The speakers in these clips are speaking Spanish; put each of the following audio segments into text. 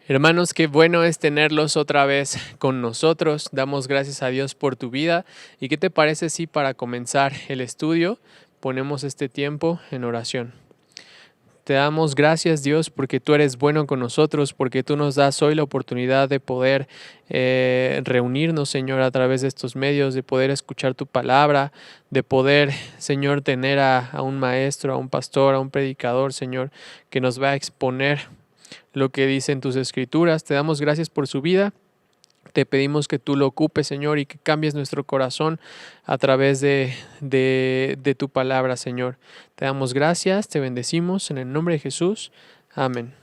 Hermanos, qué bueno es tenerlos otra vez con nosotros. Damos gracias a Dios por tu vida. ¿Y qué te parece si para comenzar el estudio ponemos este tiempo en oración? Te damos gracias, Dios, porque tú eres bueno con nosotros, porque tú nos das hoy la oportunidad de poder reunirnos, Señor, a través de estos medios, de poder escuchar tu palabra, de poder, Señor, tener a un maestro, a un pastor, a un predicador, Señor, que nos va a exponer lo que dicen tus escrituras. Te damos gracias por su vida. Te pedimos que tú lo ocupes, Señor, y que cambies nuestro corazón a través de tu palabra, Señor. Te damos gracias, te bendecimos en el nombre de Jesús. Amén.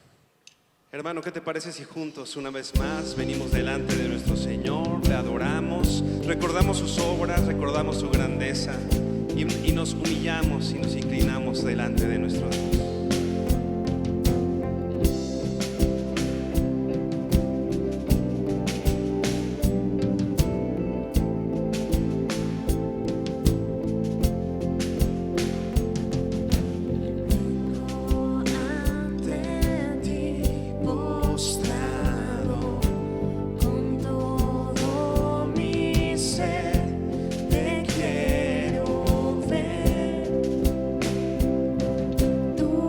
Hermano, ¿qué te parece si juntos una vez más venimos delante de nuestro Señor, le adoramos, recordamos sus obras, recordamos su grandeza y nos humillamos y nos inclinamos delante de nuestro Dios? Tú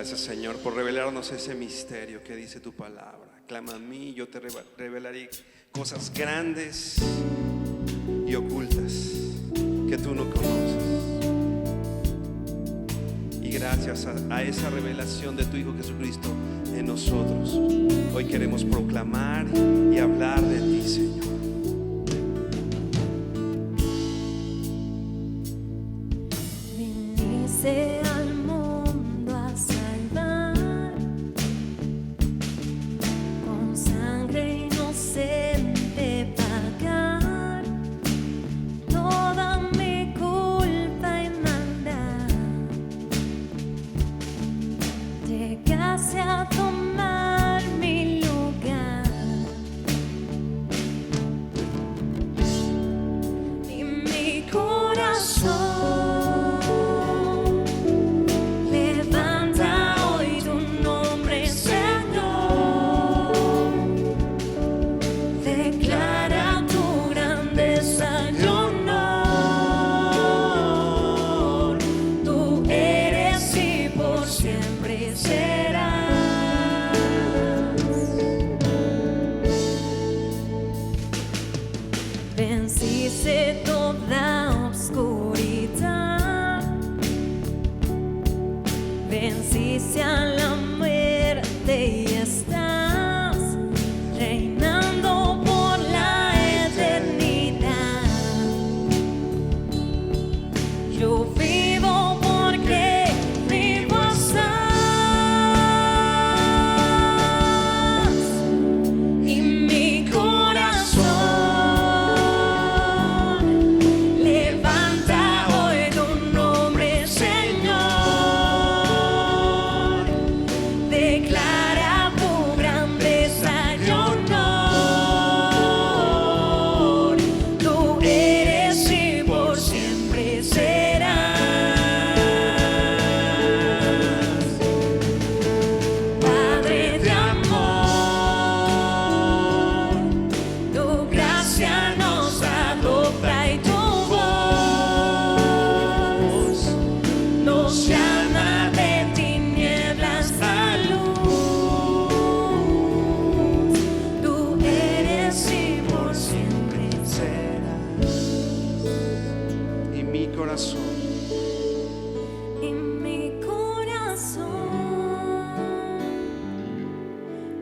Gracias, Señor, por revelarnos ese misterio que dice tu palabra. Clama a mí y yo te revelaré cosas grandes y ocultas que tú no conoces. Y gracias a esa revelación de tu Hijo Jesucristo en nosotros, hoy queremos proclamar y hablar de ti, Señor. Viniste al mundo a salvar, con sangre inocente pagar toda mi culpa y maldad. Llegaste a tomar mi lugar y mi corazón venciste toda oscuridad, venciste a la muerte y estás reinando por la eternidad. Yo vivo porque vivo estás y mi corazón y mi corazón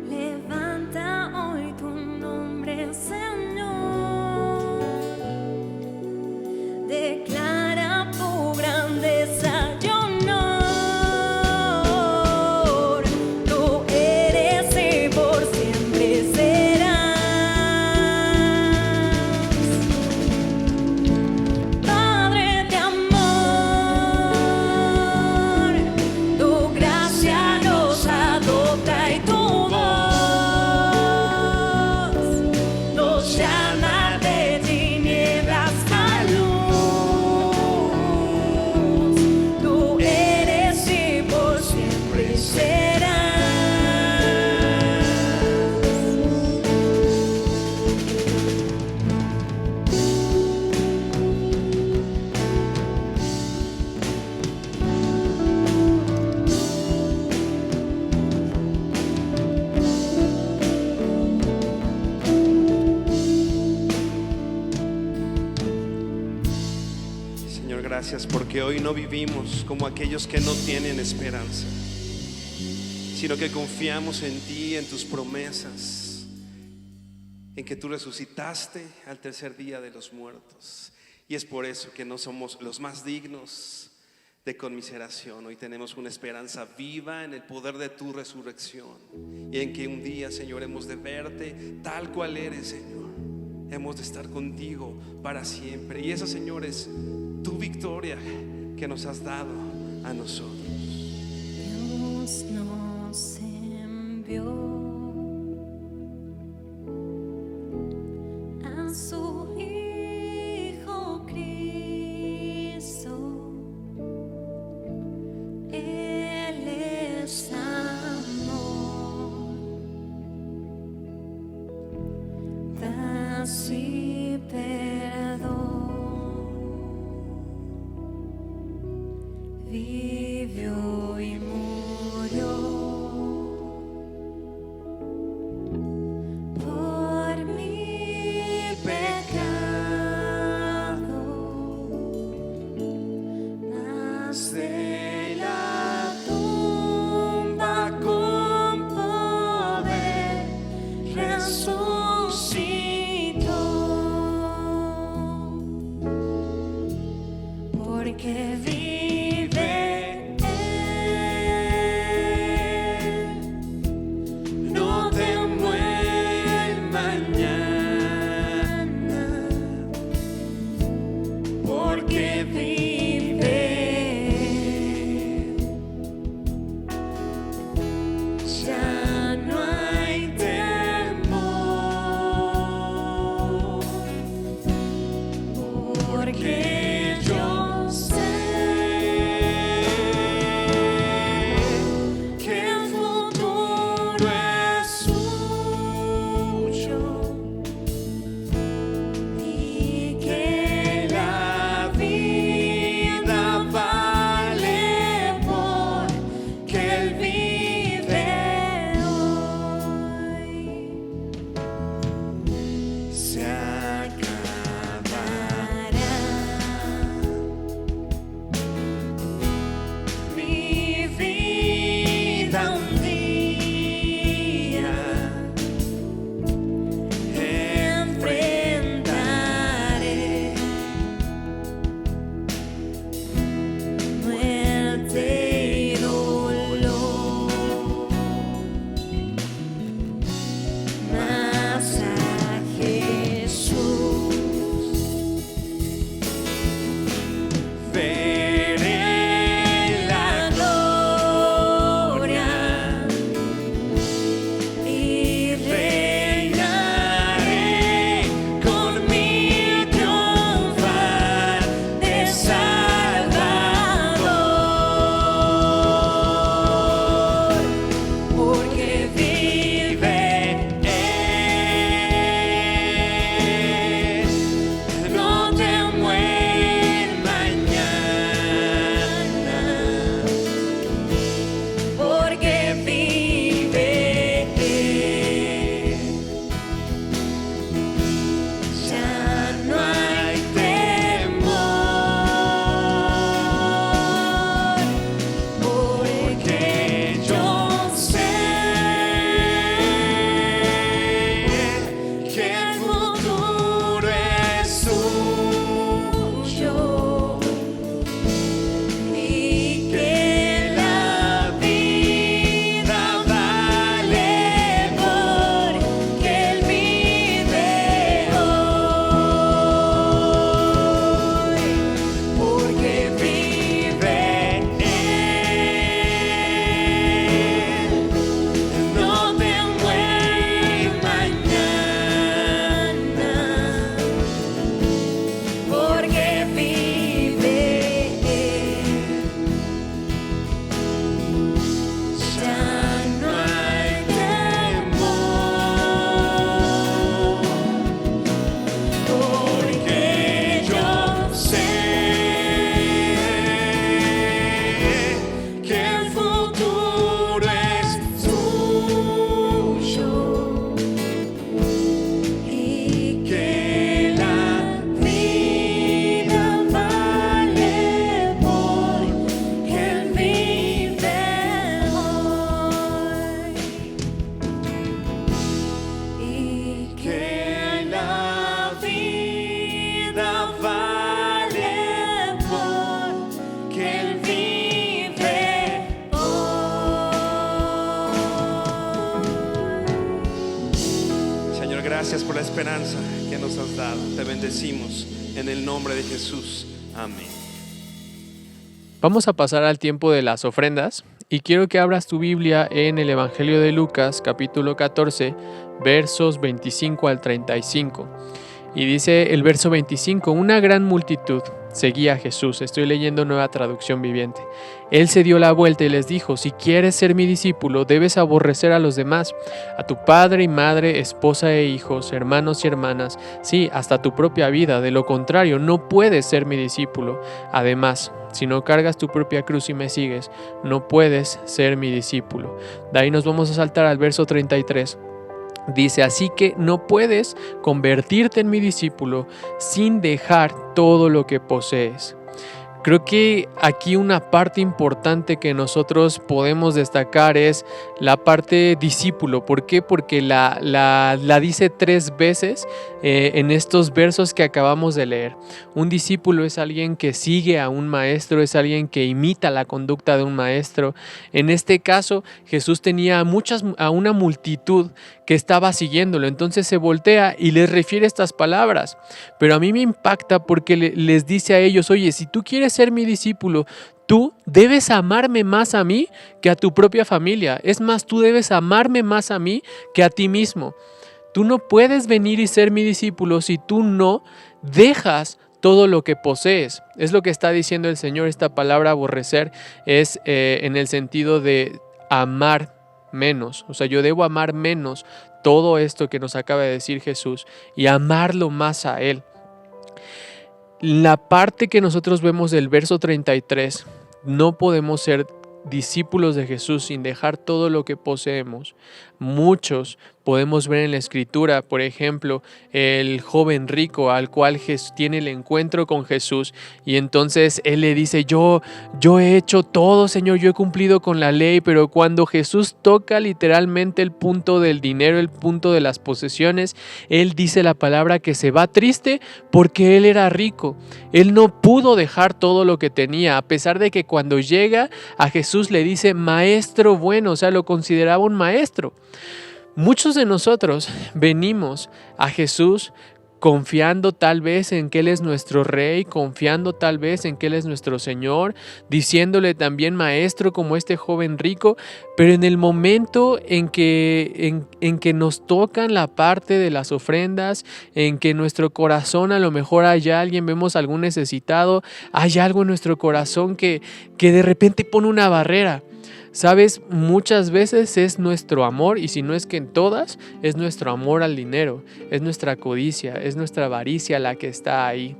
levanta hoy tu nombre, Señor. Declara tu grandeza y honor. Tú eres y por siempre serás. Gracias porque hoy no vivimos como aquellos que no tienen esperanza, sino que confiamos en ti, en tus promesas, en que tú resucitaste al tercer día de los muertos. Y es por eso que no somos los más dignos de conmiseración. Hoy tenemos una esperanza viva en el poder de tu resurrección y en que un día, Señor, hemos de verte tal cual eres, Señor. Hemos de estar contigo para siempre. Y esa, Señor, es tu victoria que nos has dado a nosotros. Dios nos envió a su Hijo Cristo. Él es amor, paz y perdón. Vivió y murió vive no temo el mañana, porque vive. Ya no hay temor, porque yo sé que el futuro es suyo y que la vida vale porque Él vive hoy. Se acabará mi vida un día, enfrentaré muerte y dolor, mas a Jesús veré la gloria y reinaré con mi triunfar de Salvador, porque vive Él. No temo el mañana, porque vive Él. Ya no hay temor, porque yo sé que el futuro es suyo y que la vida vale porque Él vive hoy, porque vive Él. No temo el mañana, porque vive Él. Ya no hay temor, porque yo sé que el futuro es suyo y que la vida vale porque Él vive hoy y que la vida vale porque Él vive hoy. Señor, gracias por la esperanza que nos has dado. Te bendecimos en el nombre de Jesús. Amén. Vamos a pasar al tiempo de las ofrendas y quiero que abras tu Biblia en el Evangelio de Lucas, capítulo 14, versos 25 al 35. Y dice el verso 25, una gran multitud seguía a Jesús. Estoy leyendo Nueva Traducción Viviente. Él se dio la vuelta y les dijo, si quieres ser mi discípulo, debes aborrecer a los demás, a tu padre y madre, esposa e hijos, hermanos y hermanas, sí, hasta tu propia vida. De lo contrario, no puedes ser mi discípulo. Además, si no cargas tu propia cruz y me sigues, no puedes ser mi discípulo. De ahí nos vamos a saltar al verso 33. Dice, así que no puedes convertirte en mi discípulo sin dejar todo lo que posees. Creo que aquí una parte importante que nosotros podemos destacar es la parte discípulo. ¿Por qué? Porque la dice 3 veces en estos versos que acabamos de leer. Un discípulo es alguien que sigue a un maestro, es alguien que imita la conducta de un maestro. En este caso, Jesús tenía a una multitud que estaba siguiéndolo. Entonces se voltea y les refiere estas palabras. Pero a mí me impacta porque les dice a ellos, oye, si tú quieres ser mi discípulo, tú debes amarme más a mí que a tu propia familia. Es más, tú debes amarme más a mí que a ti mismo. Tú no puedes venir y ser mi discípulo si tú no dejas todo lo que posees. Es lo que está diciendo el Señor. Esta palabra aborrecer es en el sentido de amar menos. O sea, yo debo amar menos todo esto que nos acaba de decir Jesús y amarlo más a Él. La parte que nosotros vemos del verso 33, no podemos ser discípulos de Jesús sin dejar todo lo que poseemos. Muchos podemos ver en la Escritura, por ejemplo, el joven rico al cual tiene el encuentro con Jesús y entonces él le dice, yo he hecho todo, Señor, yo he cumplido con la ley, pero cuando Jesús toca literalmente el punto del dinero, el punto de las posesiones, él dice la palabra que se va triste porque él era rico. Él no pudo dejar todo lo que tenía, a pesar de que cuando llega a Jesús le dice, maestro bueno, o sea, lo consideraba un maestro. Muchos de nosotros venimos a Jesús confiando tal vez en que Él es nuestro Rey, confiando tal vez en que Él es nuestro Señor, diciéndole también maestro como este joven rico, pero en el momento en que nos tocan la parte de las ofrendas, en que en nuestro corazón a lo mejor hay alguien, vemos algún necesitado, hay algo en nuestro corazón que de repente pone una barrera. Sabes, muchas veces es nuestro amor, y si no es que en todas, es nuestro amor al dinero, es nuestra codicia, es nuestra avaricia la que está ahí.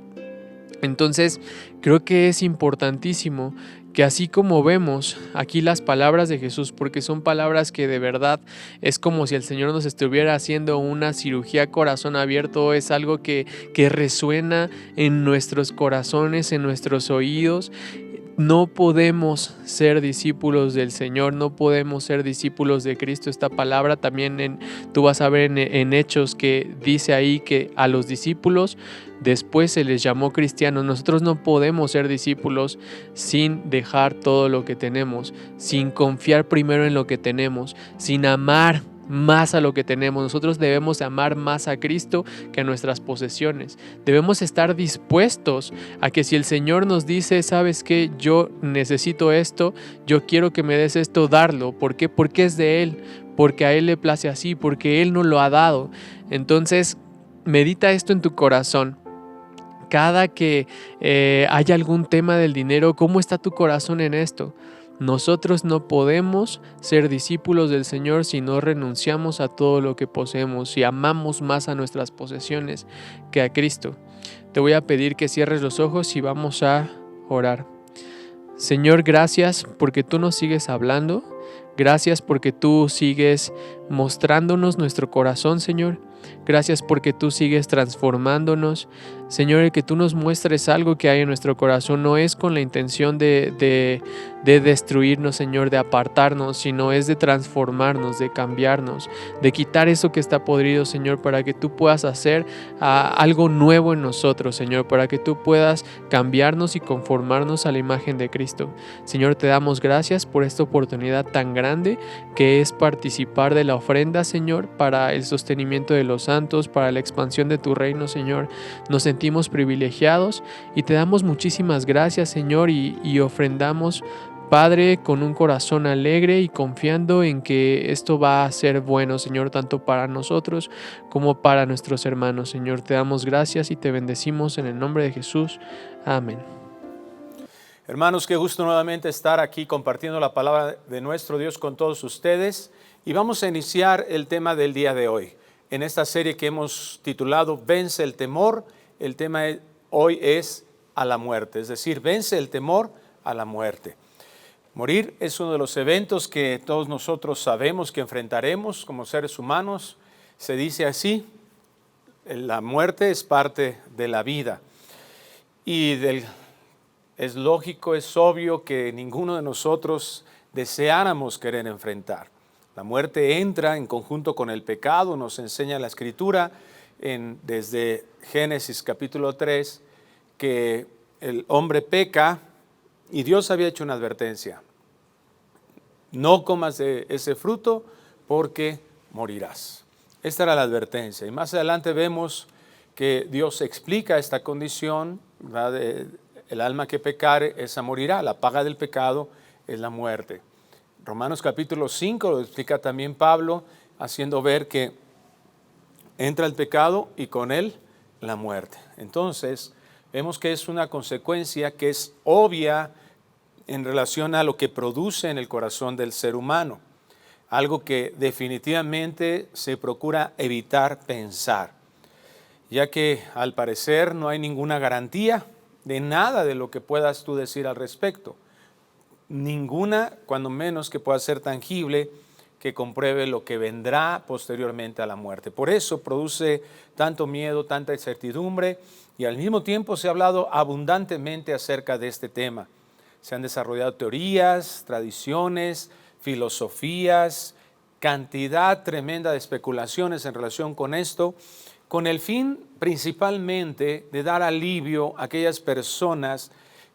Entonces, creo que es importantísimo que así como vemos aquí las palabras de Jesús, porque son palabras que de verdad es como si el Señor nos estuviera haciendo una cirugía a corazón abierto, es algo que resuena en nuestros corazones, en nuestros oídos. No podemos ser discípulos del Señor, no podemos ser discípulos de Cristo. Esta palabra también tú vas a ver en Hechos que dice ahí que a los discípulos después se les llamó cristianos. Nosotros no podemos ser discípulos sin dejar todo lo que tenemos, sin confiar primero en lo que tenemos, sin amar más a lo que tenemos. Nosotros debemos amar más a Cristo que a nuestras posesiones. Debemos estar dispuestos a que si el Señor nos dice, ¿sabes qué? Yo necesito esto, yo quiero que me des esto, darlo. ¿Por qué? Porque es de Él, porque a Él le place así, porque Él nos lo ha dado. Entonces, medita esto en tu corazón. Cada que haya algún tema del dinero, ¿cómo está tu corazón en esto? Nosotros no podemos ser discípulos del Señor si no renunciamos a todo lo que poseemos, si amamos más a nuestras posesiones que a Cristo. Te voy a pedir que cierres los ojos y vamos a orar. Señor, gracias porque tú nos sigues hablando. Gracias porque tú sigues mostrándonos nuestro corazón, Señor. Gracias porque tú sigues transformándonos. Señor, el que tú nos muestres algo que hay en nuestro corazón no es con la intención de destruirnos, Señor, de apartarnos, sino es de transformarnos, de cambiarnos, de quitar eso que está podrido, Señor, para que tú puedas hacer algo nuevo en nosotros, Señor, para que tú puedas cambiarnos y conformarnos a la imagen de Cristo. Señor, te damos gracias por esta oportunidad tan grande que es participar de la ofrenda, Señor, para el sostenimiento de los santos, para la expansión de tu reino, Señor. Nos sentimos privilegiados y te damos muchísimas gracias, Señor, y ofrendamos, Padre, con un corazón alegre y confiando en que esto va a ser bueno, Señor, tanto para nosotros como para nuestros hermanos. Señor, te damos gracias y te bendecimos en el nombre de Jesús. Amén. Hermanos, qué gusto nuevamente estar aquí compartiendo la palabra de nuestro Dios con todos ustedes. Y vamos a iniciar el tema del día de hoy. En esta serie que hemos titulado Vence el temor, el tema hoy es a la muerte, es decir, vence el temor a la muerte. Morir es uno de los eventos que todos nosotros sabemos que enfrentaremos como seres humanos. Se dice así, la muerte es parte de la vida. Y es lógico, es obvio que ninguno de nosotros deseáramos querer enfrentar. La muerte entra en conjunto con el pecado, nos enseña la Escritura desde Génesis capítulo 3, que el hombre peca y Dios había hecho una advertencia: no comas de ese fruto porque morirás. Esta era la advertencia. Y más adelante vemos que Dios explica esta condición, ¿verdad? El alma que pecare, esa morirá. La paga del pecado es la muerte. Romanos capítulo 5 lo explica también Pablo, haciendo ver que entra el pecado y con él la muerte. Entonces, vemos que es una consecuencia que es obvia en relación a lo que produce en el corazón del ser humano. Algo que definitivamente se procura evitar pensar, ya que al parecer no hay ninguna garantía de nada de lo que puedas tú decir al respecto. Ninguna, cuando menos que pueda ser tangible, que compruebe lo que vendrá posteriormente a la muerte. Por eso produce tanto miedo, tanta incertidumbre, y al mismo tiempo se ha hablado abundantemente acerca de este tema. Se han desarrollado teorías, tradiciones, filosofías, cantidad tremenda de especulaciones en relación con esto, con el fin principalmente de dar alivio a aquellas personas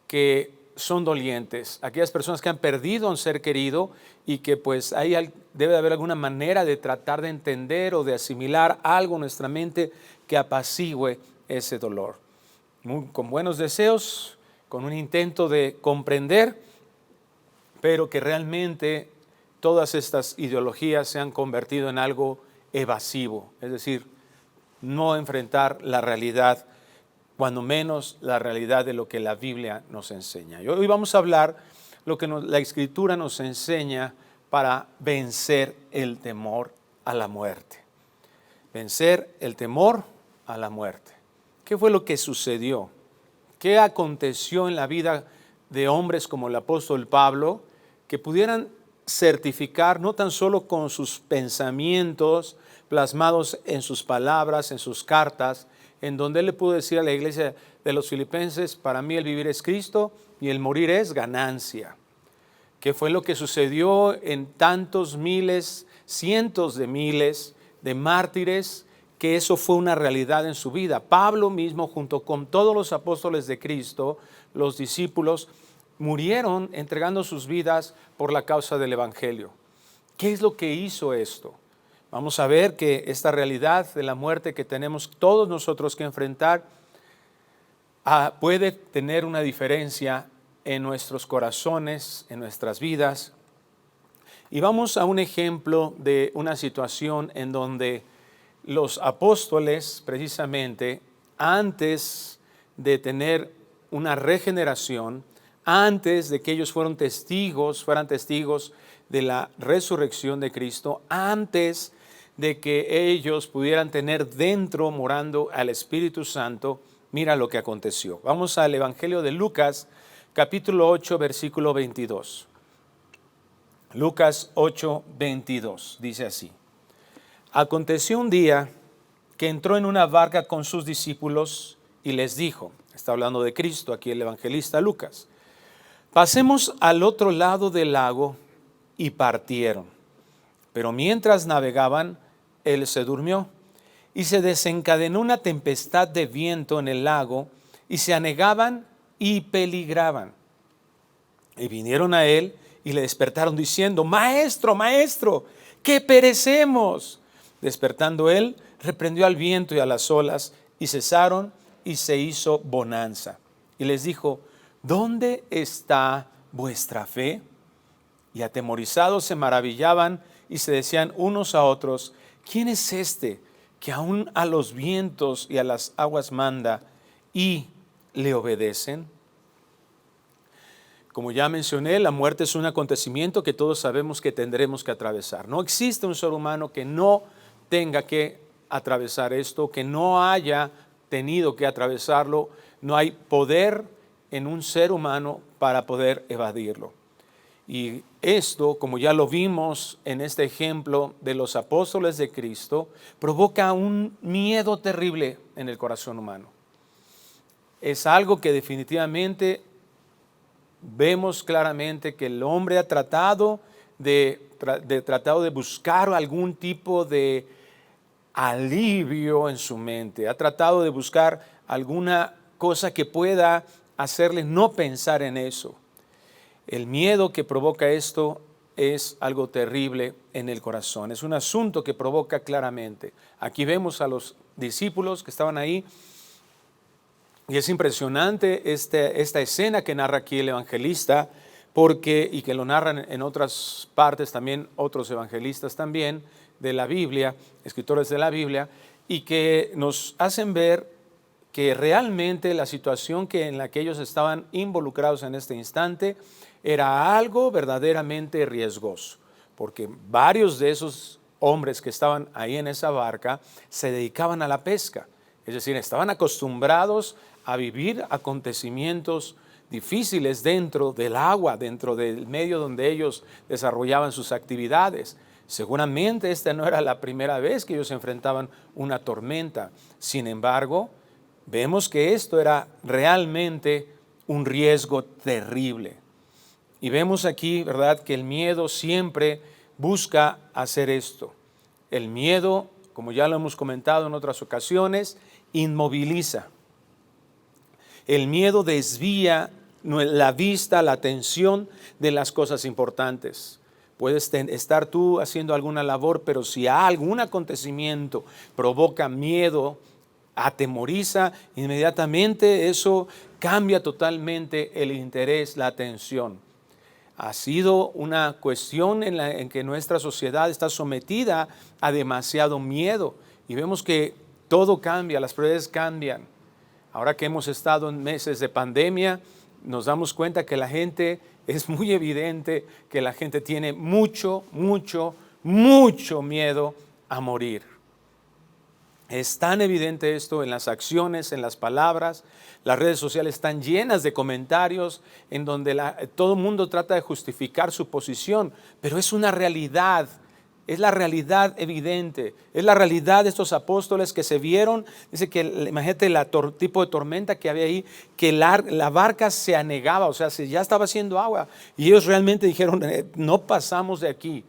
que son dolientes, aquellas personas que han perdido a un ser querido y que pues ahí debe de haber alguna manera de tratar de entender o de asimilar algo en nuestra mente que apacigüe ese dolor. Con buenos deseos, con un intento de comprender, pero que realmente todas estas ideologías se han convertido en algo evasivo, es decir, no enfrentar la realidad, cuando menos la realidad de lo que la Biblia nos enseña. Y hoy vamos a hablar lo que la Escritura nos enseña para vencer el temor a la muerte. Vencer el temor a la muerte. ¿Qué fue lo que sucedió? ¿Qué aconteció en la vida de hombres como el apóstol Pablo que pudieran certificar no tan solo con sus pensamientos plasmados en sus palabras, en sus cartas, en donde él le pudo decir a la iglesia de los filipenses: para mí el vivir es Cristo y el morir es ganancia? ¿Qué fue lo que sucedió en tantos miles, cientos de miles de mártires? Que eso fue una realidad en su vida. Pablo mismo, junto con todos los apóstoles de Cristo, los discípulos, murieron entregando sus vidas por la causa del Evangelio. ¿Qué es lo que hizo esto? Vamos a ver que esta realidad de la muerte que tenemos todos nosotros que enfrentar puede tener una diferencia en nuestros corazones, en nuestras vidas. Y vamos a un ejemplo de una situación en donde los apóstoles, precisamente, antes de tener una regeneración, antes de que ellos fueran testigos de la resurrección de Cristo, antes de que ellos pudieran tener dentro, morando al Espíritu Santo, mira lo que aconteció. Vamos al Evangelio de Lucas, capítulo 8, versículo 22. Lucas 8, 22, dice así: aconteció un día que entró en una barca con sus discípulos y les dijo, está hablando de Cristo aquí el evangelista Lucas, pasemos al otro lado del lago, y partieron. Pero mientras navegaban, él se durmió, y se desencadenó una tempestad de viento en el lago, y se anegaban y peligraban. Y vinieron a él y le despertaron diciendo: Maestro, maestro, que perecemos. Despertando él, reprendió al viento y a las olas, y cesaron, y se hizo bonanza. Y les dijo: ¿dónde está vuestra fe? Y atemorizados se maravillaban y se decían unos a otros: ¿quién es este que aún a los vientos y a las aguas manda y le obedecen? Como ya mencioné, la muerte es un acontecimiento que todos sabemos que tendremos que atravesar. No existe un ser humano que no tenga que atravesar esto, que no haya tenido que atravesarlo. No hay poder en un ser humano para poder evadirlo. Y esto, como ya lo vimos en este ejemplo de los apóstoles de Cristo, provoca un miedo terrible en el corazón humano. Es algo que definitivamente vemos claramente que el hombre ha tratado de buscar algún tipo de alivio en su mente, ha tratado de buscar alguna cosa que pueda hacerle no pensar en eso. El miedo que provoca esto es algo terrible en el corazón, es un asunto que provoca claramente. Aquí vemos a los discípulos que estaban ahí y es impresionante esta escena que narra aquí el evangelista, y que lo narran en otras partes también otros evangelistas también de la Biblia, escritores de la Biblia, y que nos hacen ver que realmente la situación en la que ellos estaban involucrados en este instante era algo verdaderamente riesgoso, porque varios de esos hombres que estaban ahí en esa barca se dedicaban a la pesca, es decir, estaban acostumbrados a vivir acontecimientos difíciles dentro del agua, dentro del medio donde ellos desarrollaban sus actividades. Seguramente esta no era la primera vez que ellos enfrentaban una tormenta. Sin embargo, vemos que esto era realmente un riesgo terrible. Y vemos aquí, ¿verdad?, que el miedo siempre busca hacer esto. El miedo, como ya lo hemos comentado en otras ocasiones, inmoviliza. El miedo desvía la vista, la atención de las cosas importantes. Puedes estar tú haciendo alguna labor, pero si algún acontecimiento provoca miedo, atemoriza, inmediatamente eso cambia totalmente el interés, la atención. Ha sido una cuestión en que nuestra sociedad está sometida a demasiado miedo y vemos que todo cambia, las prioridades cambian. Ahora que hemos estado en meses de pandemia, nos damos cuenta que es muy evidente que la gente tiene mucho miedo a morir. Es tan evidente esto en las acciones, en las palabras. Las redes sociales están llenas de comentarios en donde todo el mundo trata de justificar su posición, pero es una realidad. Es la realidad evidente, es la realidad de estos apóstoles que se vieron. Dice que, imagínate el tipo de tormenta que había ahí, que la barca se anegaba, o sea, ya estaba haciendo agua. Y ellos realmente dijeron, no pasamos de aquí.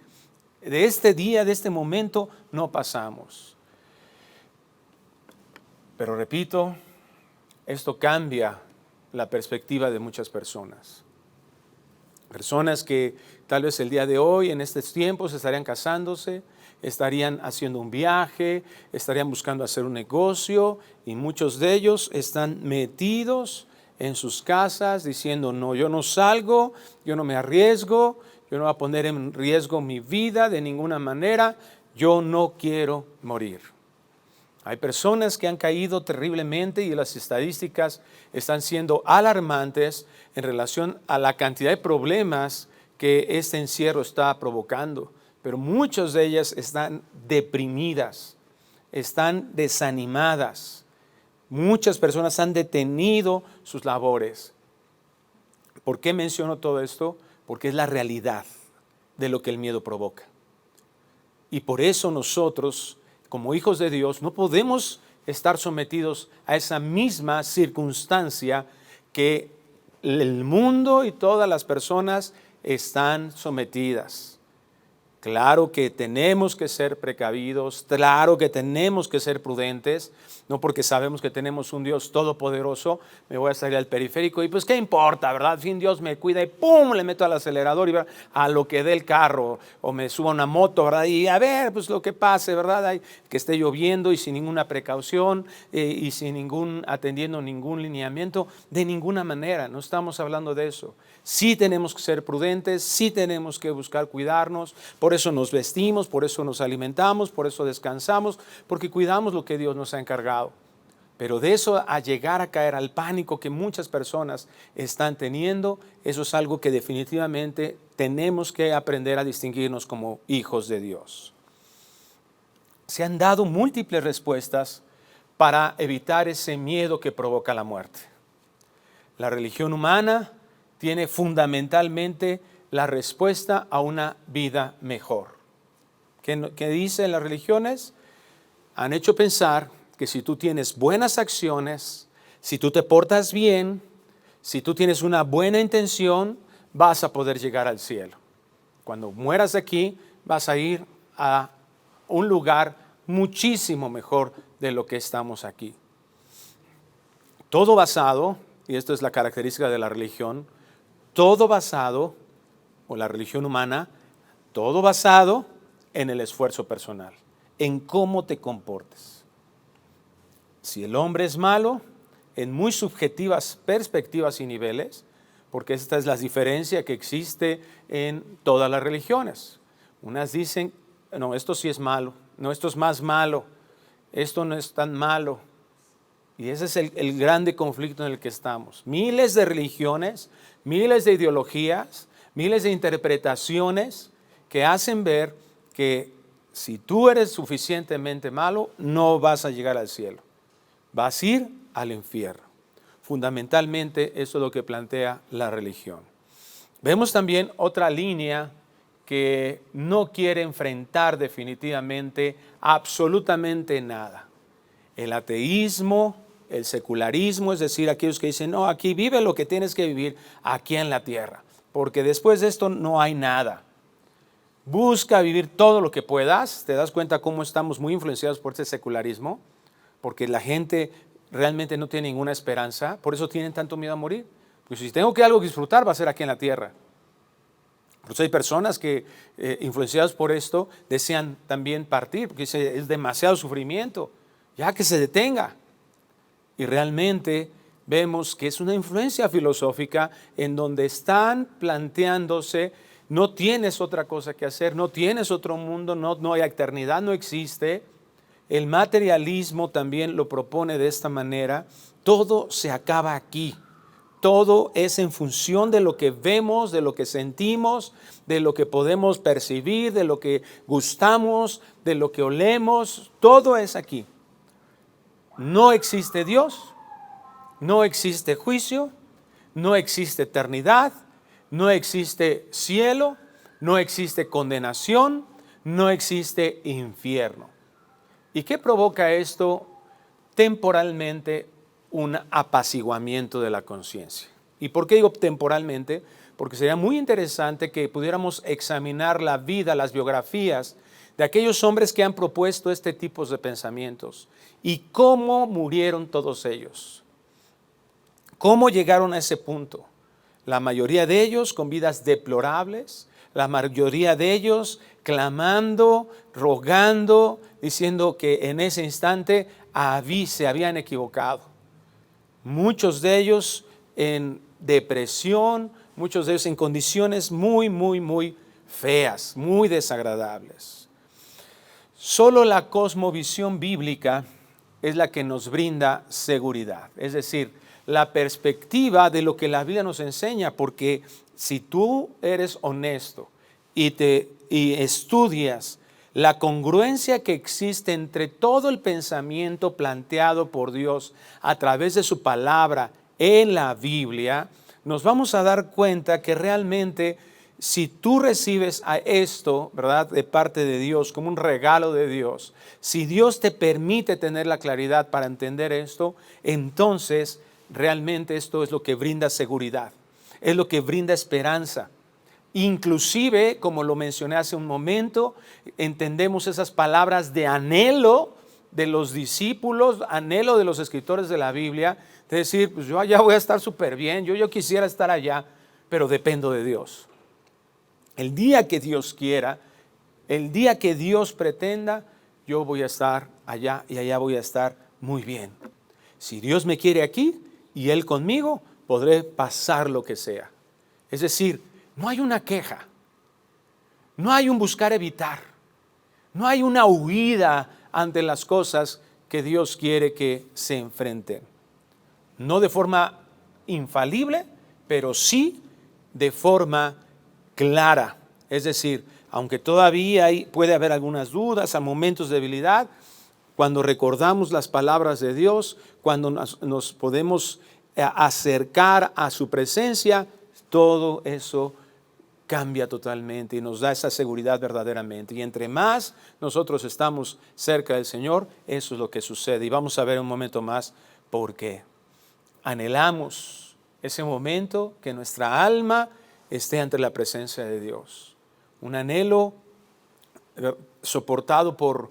De este día, de este momento, no pasamos. Pero repito, esto cambia la perspectiva de muchas personas. Personas que tal vez el día de hoy, en estos tiempos, estarían casándose, estarían haciendo un viaje, estarían buscando hacer un negocio y muchos de ellos están metidos en sus casas diciendo, no, yo no salgo, yo no me arriesgo, yo no voy a poner en riesgo mi vida de ninguna manera, yo no quiero morir. Hay personas que han caído terriblemente y las estadísticas están siendo alarmantes en relación a la cantidad de problemas que este encierro está provocando. Pero muchas de ellas están deprimidas, están desanimadas. Muchas personas han detenido sus labores. ¿Por qué menciono todo esto? Porque es la realidad de lo que el miedo provoca. Y por eso nosotros, como hijos de Dios, no podemos estar sometidos a esa misma circunstancia que el mundo y todas las personas están sometidas. Claro que tenemos que ser precavidos, claro que tenemos que ser prudentes, no porque sabemos que tenemos un Dios todopoderoso, me voy a salir al periférico y pues qué importa, ¿verdad? Al fin Dios me cuida y ¡pum! Le meto al acelerador y a lo que dé el carro, o me subo a una moto, ¿verdad? Y a ver, pues lo que pase, ¿verdad? Que esté lloviendo y sin ninguna precaución y sin atendiendo ningún lineamiento, de ninguna manera, no estamos hablando de eso. Sí tenemos que ser prudentes, sí tenemos que buscar cuidarnos, por eso nos vestimos, por eso nos alimentamos, por eso descansamos, porque cuidamos lo que Dios nos ha encargado. Pero de eso a llegar a caer al pánico que muchas personas están teniendo, eso es algo que definitivamente tenemos que aprender a distinguirnos como hijos de Dios. Se han dado múltiples respuestas para evitar ese miedo que provoca la muerte. La religión humana tiene fundamentalmente la respuesta a una vida mejor. ¿Qué dicen las religiones? Han hecho pensar que si tú tienes buenas acciones, si tú te portas bien, Si tú tienes una buena intención, vas a poder llegar al cielo. Cuando mueras aquí, vas a ir a un lugar muchísimo mejor de lo que estamos aquí. Todo basado, y esto es la característica de la religión, todo basado, o la religión humana, todo basado en el esfuerzo personal, en cómo te comportes. Si el hombre es malo, en muy subjetivas perspectivas y niveles, porque esta es la diferencia que existe en todas las religiones. Unas dicen, no, esto sí es malo, no, esto es más malo, esto no es tan malo. Y ese es el grande conflicto en el que estamos. Miles de religiones, miles de ideologías, miles de interpretaciones que hacen ver que si tú eres suficientemente malo, no vas a llegar al cielo. Vas a ir al infierno. Fundamentalmente eso es lo que plantea la religión. Vemos también otra línea que no quiere enfrentar definitivamente absolutamente nada. El ateísmo, el secularismo, es decir, aquellos que dicen, no, aquí vive lo que tienes que vivir aquí en la tierra, porque después de esto no hay nada. Busca vivir todo lo que puedas. ¿Te das cuenta cómo estamos muy influenciados por este secularismo? Porque la gente realmente no tiene ninguna esperanza, por eso tienen tanto miedo a morir. Pues si tengo que algo que disfrutar, va a ser aquí en la tierra. Por eso hay personas que, influenciadas por esto, desean también partir, porque es demasiado sufrimiento, ya que se detenga. Y realmente vemos que es una influencia filosófica en donde están planteándose, no tienes otra cosa que hacer, no tienes otro mundo, no hay eternidad, no existe. El materialismo también lo propone de esta manera, todo se acaba aquí. Todo es en función de lo que vemos, de lo que sentimos, de lo que podemos percibir, de lo que gustamos, de lo que olemos. Todo es aquí. No existe Dios, no existe juicio, no existe eternidad, no existe cielo, no existe condenación, no existe infierno. ¿Y qué provoca esto? Temporalmente un apaciguamiento de la conciencia. ¿Y por qué digo temporalmente? Porque sería muy interesante que pudiéramos examinar la vida, las biografías de aquellos hombres que han propuesto este tipo de pensamientos y cómo murieron todos ellos. ¿Cómo llegaron a ese punto? La mayoría de ellos con vidas deplorables, la mayoría de ellos clamando, rogando, diciendo que en ese instante se habían equivocado. Muchos de ellos en depresión, muchos de ellos en condiciones muy feas, muy desagradables. Solo la cosmovisión bíblica es la que nos brinda seguridad, es decir, la perspectiva de lo que la Biblia nos enseña, porque si tú eres honesto y estudias la congruencia que existe entre todo el pensamiento planteado por Dios a través de su palabra en la Biblia, nos vamos a dar cuenta que realmente si tú recibes a esto, ¿verdad?, de parte de Dios como un regalo de Dios, si Dios te permite tener la claridad para entender esto, entonces realmente esto es lo que brinda seguridad, es lo que brinda esperanza. Inclusive, como lo mencioné hace un momento, entendemos esas palabras de anhelo de los discípulos, anhelo de los escritores de la Biblia, de decir, pues yo allá voy a estar súper bien, yo quisiera estar allá, pero dependo de Dios. El día que Dios quiera, el día que Dios pretenda, yo voy a estar allá y allá voy a estar muy bien. Si Dios me quiere aquí y Él conmigo, podré pasar lo que sea. Es decir, no hay una queja, no hay un buscar evitar, no hay una huida ante las cosas que Dios quiere que se enfrenten. No de forma infalible, pero sí de forma clara. Es decir, aunque todavía puede haber algunas dudas, a momentos de debilidad, cuando recordamos las palabras de Dios, cuando nos podemos acercar a su presencia, todo eso cambia totalmente y nos da esa seguridad verdaderamente. Y entre más nosotros estamos cerca del Señor, eso es lo que sucede. Y vamos a ver un momento más por qué. Anhelamos ese momento que nuestra alma esté ante la presencia de Dios. Un anhelo soportado por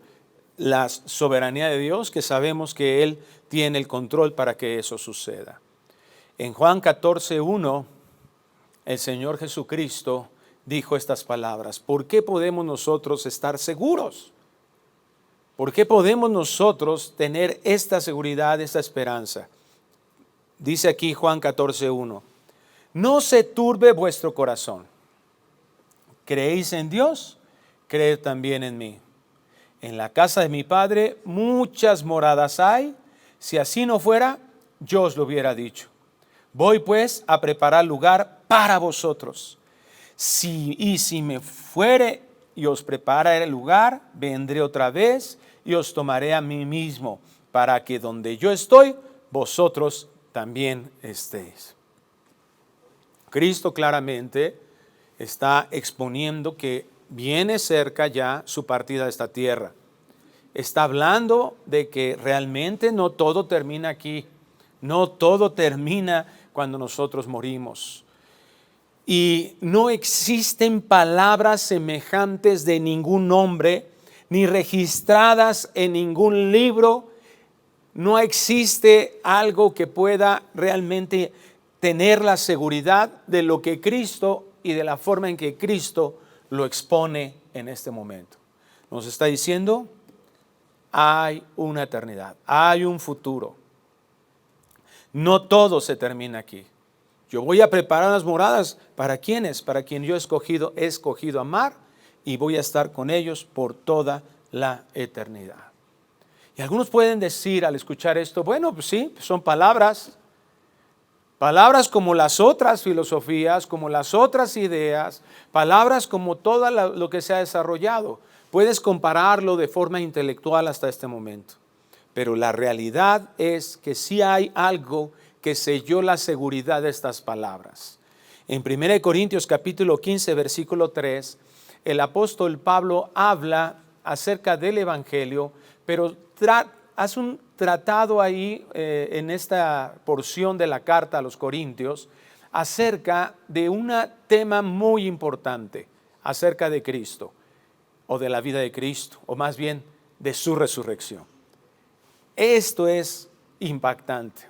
la soberanía de Dios, que sabemos que Él tiene el control para que eso suceda. En Juan 14:1, el Señor Jesucristo dijo estas palabras: ¿por qué podemos nosotros estar seguros? ¿Por qué podemos nosotros tener esta seguridad, esta esperanza? Dice aquí Juan 14:1, no se turbe vuestro corazón. ¿Creéis en Dios? Creed también en mí. En la casa de mi Padre muchas moradas hay. Si así no fuera, yo os lo hubiera dicho. Voy pues a preparar lugar para vosotros. Si me fuere y os prepararé el lugar, vendré otra vez y os tomaré a mí mismo, para que donde yo estoy, vosotros también estéis. Cristo claramente está exponiendo que viene cerca ya su partida de esta tierra. Está hablando de que realmente no todo termina aquí, no todo termina cuando nosotros morimos. Y no existen palabras semejantes de ningún hombre, ni registradas en ningún libro. No existe algo que pueda realmente tener la seguridad de lo que Cristo y de la forma en que Cristo lo expone en este momento. Nos está diciendo, hay una eternidad, hay un futuro. No todo se termina aquí. Yo voy a preparar las moradas. ¿Para quiénes? Para quien yo he escogido amar, y voy a estar con ellos por toda la eternidad. Y algunos pueden decir al escuchar esto, bueno, pues sí, son palabras como las otras filosofías, como las otras ideas, palabras como todo lo que se ha desarrollado. Puedes compararlo de forma intelectual hasta este momento. Pero la realidad es que sí hay algo que selló la seguridad de estas palabras. En 1 Corintios capítulo 15, versículo 3, el apóstol Pablo habla acerca del Evangelio, pero hace un tratado ahí en esta porción de la carta a los Corintios acerca de un tema muy importante, acerca de Cristo, o de la vida de Cristo, o más bien de su resurrección. Esto es impactante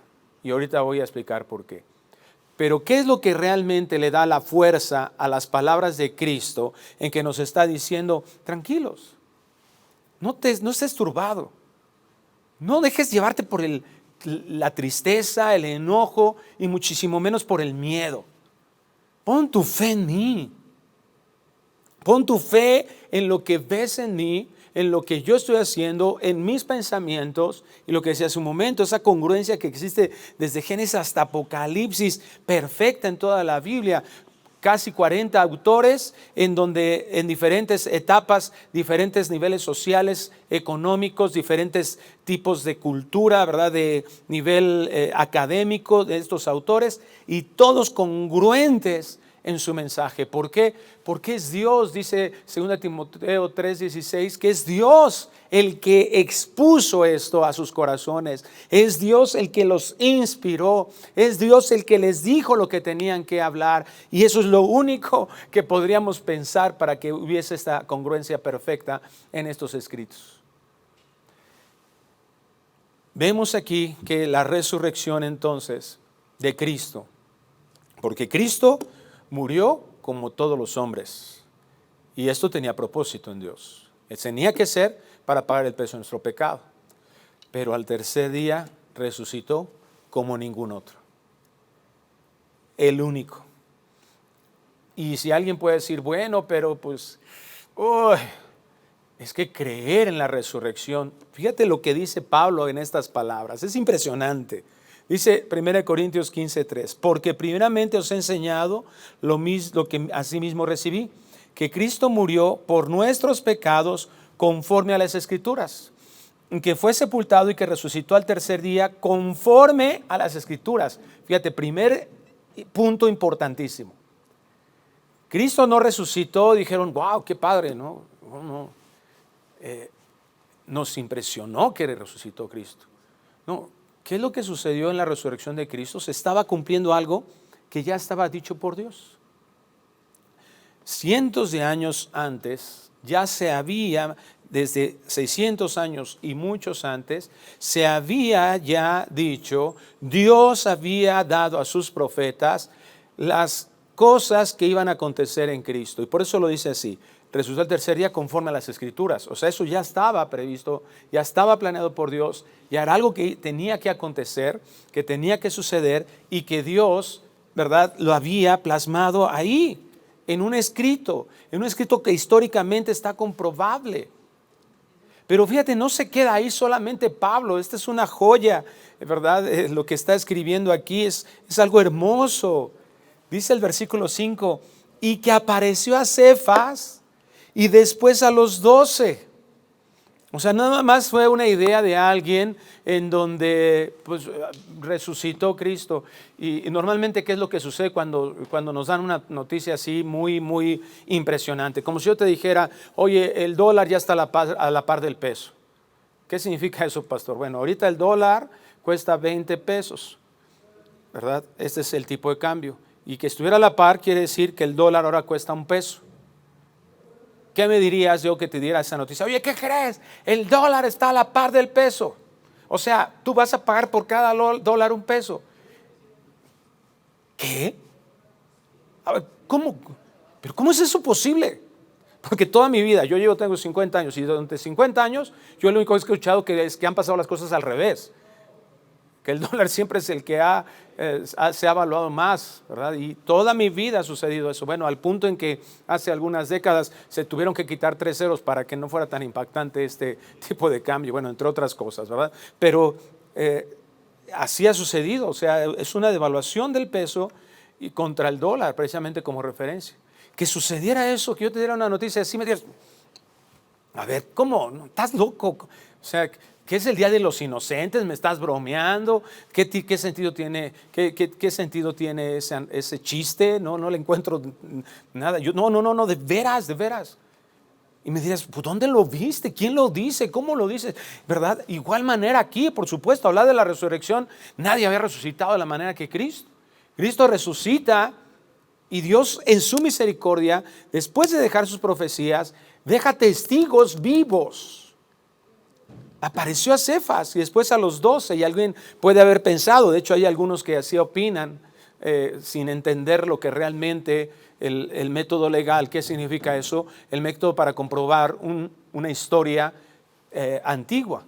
y ahorita voy a explicar por qué. Pero ¿qué es lo que realmente le da la fuerza a las palabras de Cristo en que nos está diciendo, tranquilos, no estés turbado, no dejes llevarte por la tristeza, el enojo y muchísimo menos por el miedo? Pon tu fe en mí, pon tu fe en lo que ves en mí, en lo que yo estoy haciendo, en mis pensamientos, y lo que decía hace un momento, esa congruencia que existe desde Génesis hasta Apocalipsis, perfecta en toda la Biblia. Casi 40 autores en donde en diferentes etapas, diferentes niveles sociales, económicos, diferentes tipos de cultura, ¿verdad? De nivel académico de estos autores, y todos congruentes en su mensaje. ¿Por qué? Porque es Dios, dice 2 Timoteo 3:16, que es Dios el que expuso esto a sus corazones. Es Dios el que los inspiró. Es Dios el que les dijo lo que tenían que hablar. Y eso es lo único que podríamos pensar para que hubiese esta congruencia perfecta en estos escritos. Vemos aquí que la resurrección entonces de Cristo, porque Cristo murió como todos los hombres, y esto tenía propósito en Dios. Tenía que ser para pagar el precio de nuestro pecado, pero al tercer día resucitó como ningún otro, el único. Y si alguien puede decir, bueno, pero pues es que creer en la resurrección, fíjate lo que dice Pablo en estas palabras, es impresionante. Dice 1 Corintios 15:3, porque primeramente os he enseñado lo que asimismo recibí, que Cristo murió por nuestros pecados conforme a las Escrituras, que fue sepultado y que resucitó al tercer día conforme a las Escrituras. Fíjate, primer punto importantísimo. Cristo no resucitó, dijeron, wow, qué padre, ¿no? Nos impresionó que resucitó Cristo. No. ¿Qué es lo que sucedió en la resurrección de Cristo? Se estaba cumpliendo algo que ya estaba dicho por Dios. Cientos de años antes, ya se había, desde 600 años y muchos antes, se había ya dicho, Dios había dado a sus profetas las cosas que iban a acontecer en Cristo. Y por eso lo dice así, resucitó el tercer día conforme a las Escrituras. O sea, eso ya estaba previsto, ya estaba planeado por Dios, ya era algo que tenía que acontecer, que tenía que suceder y que Dios, ¿verdad?, lo había plasmado ahí, en un escrito que históricamente está comprobable. Pero fíjate, no se queda ahí solamente Pablo, esta es una joya, ¿verdad? Lo que está escribiendo aquí es algo hermoso. Dice el versículo 5, y que apareció a Cefas y después a los 12. O sea, nada más fue una idea de alguien en donde pues, resucitó Cristo. Y normalmente, ¿qué es lo que sucede cuando nos dan una noticia así muy, muy impresionante? Como si yo te dijera, oye, el dólar ya está a la par del peso. ¿Qué significa eso, pastor? Bueno, ahorita el dólar cuesta 20 pesos, ¿verdad? Este es el tipo de cambio. Y que estuviera a la par quiere decir que el dólar ahora cuesta 1 peso. ¿Qué me dirías yo que te diera esa noticia? Oye, ¿qué crees? El dólar está a la par del peso. O sea, tú vas a pagar por cada dólar 1 peso. ¿Qué? A ver, ¿cómo? ¿Pero cómo es eso posible? Porque toda mi vida, tengo 50 años y durante 50 años yo lo único que he escuchado es que han pasado las cosas al revés. Que el dólar siempre es el que se ha evaluado más, ¿verdad? Y toda mi vida ha sucedido eso. Bueno, al punto en que hace algunas décadas se tuvieron que quitar 3 ceros para que no fuera tan impactante este tipo de cambio, bueno, entre otras cosas, ¿verdad? Pero así ha sucedido, o sea, es una devaluación del peso y contra el dólar, precisamente como referencia. Que sucediera eso, que yo te diera una noticia así, me digas, a ver, ¿cómo? ¿No? ¿Estás loco? O sea, ¿qué es el Día de los Inocentes? ¿Me estás bromeando? ¿Qué sentido tiene, qué sentido tiene ese chiste? No le encuentro nada. No, de veras. Y me dirás, pues ¿dónde lo viste? ¿Quién lo dice? ¿Cómo lo dice? ¿Verdad? Igual manera aquí, por supuesto, hablar de la resurrección, nadie había resucitado de la manera que Cristo. Cristo resucita y Dios en su misericordia, después de dejar sus profecías, deja testigos vivos. Apareció a Cefas y después a los 12, y alguien puede haber pensado, de hecho hay algunos que así opinan, sin entender lo que realmente el método legal, ¿qué significa eso? El método para comprobar una historia antigua.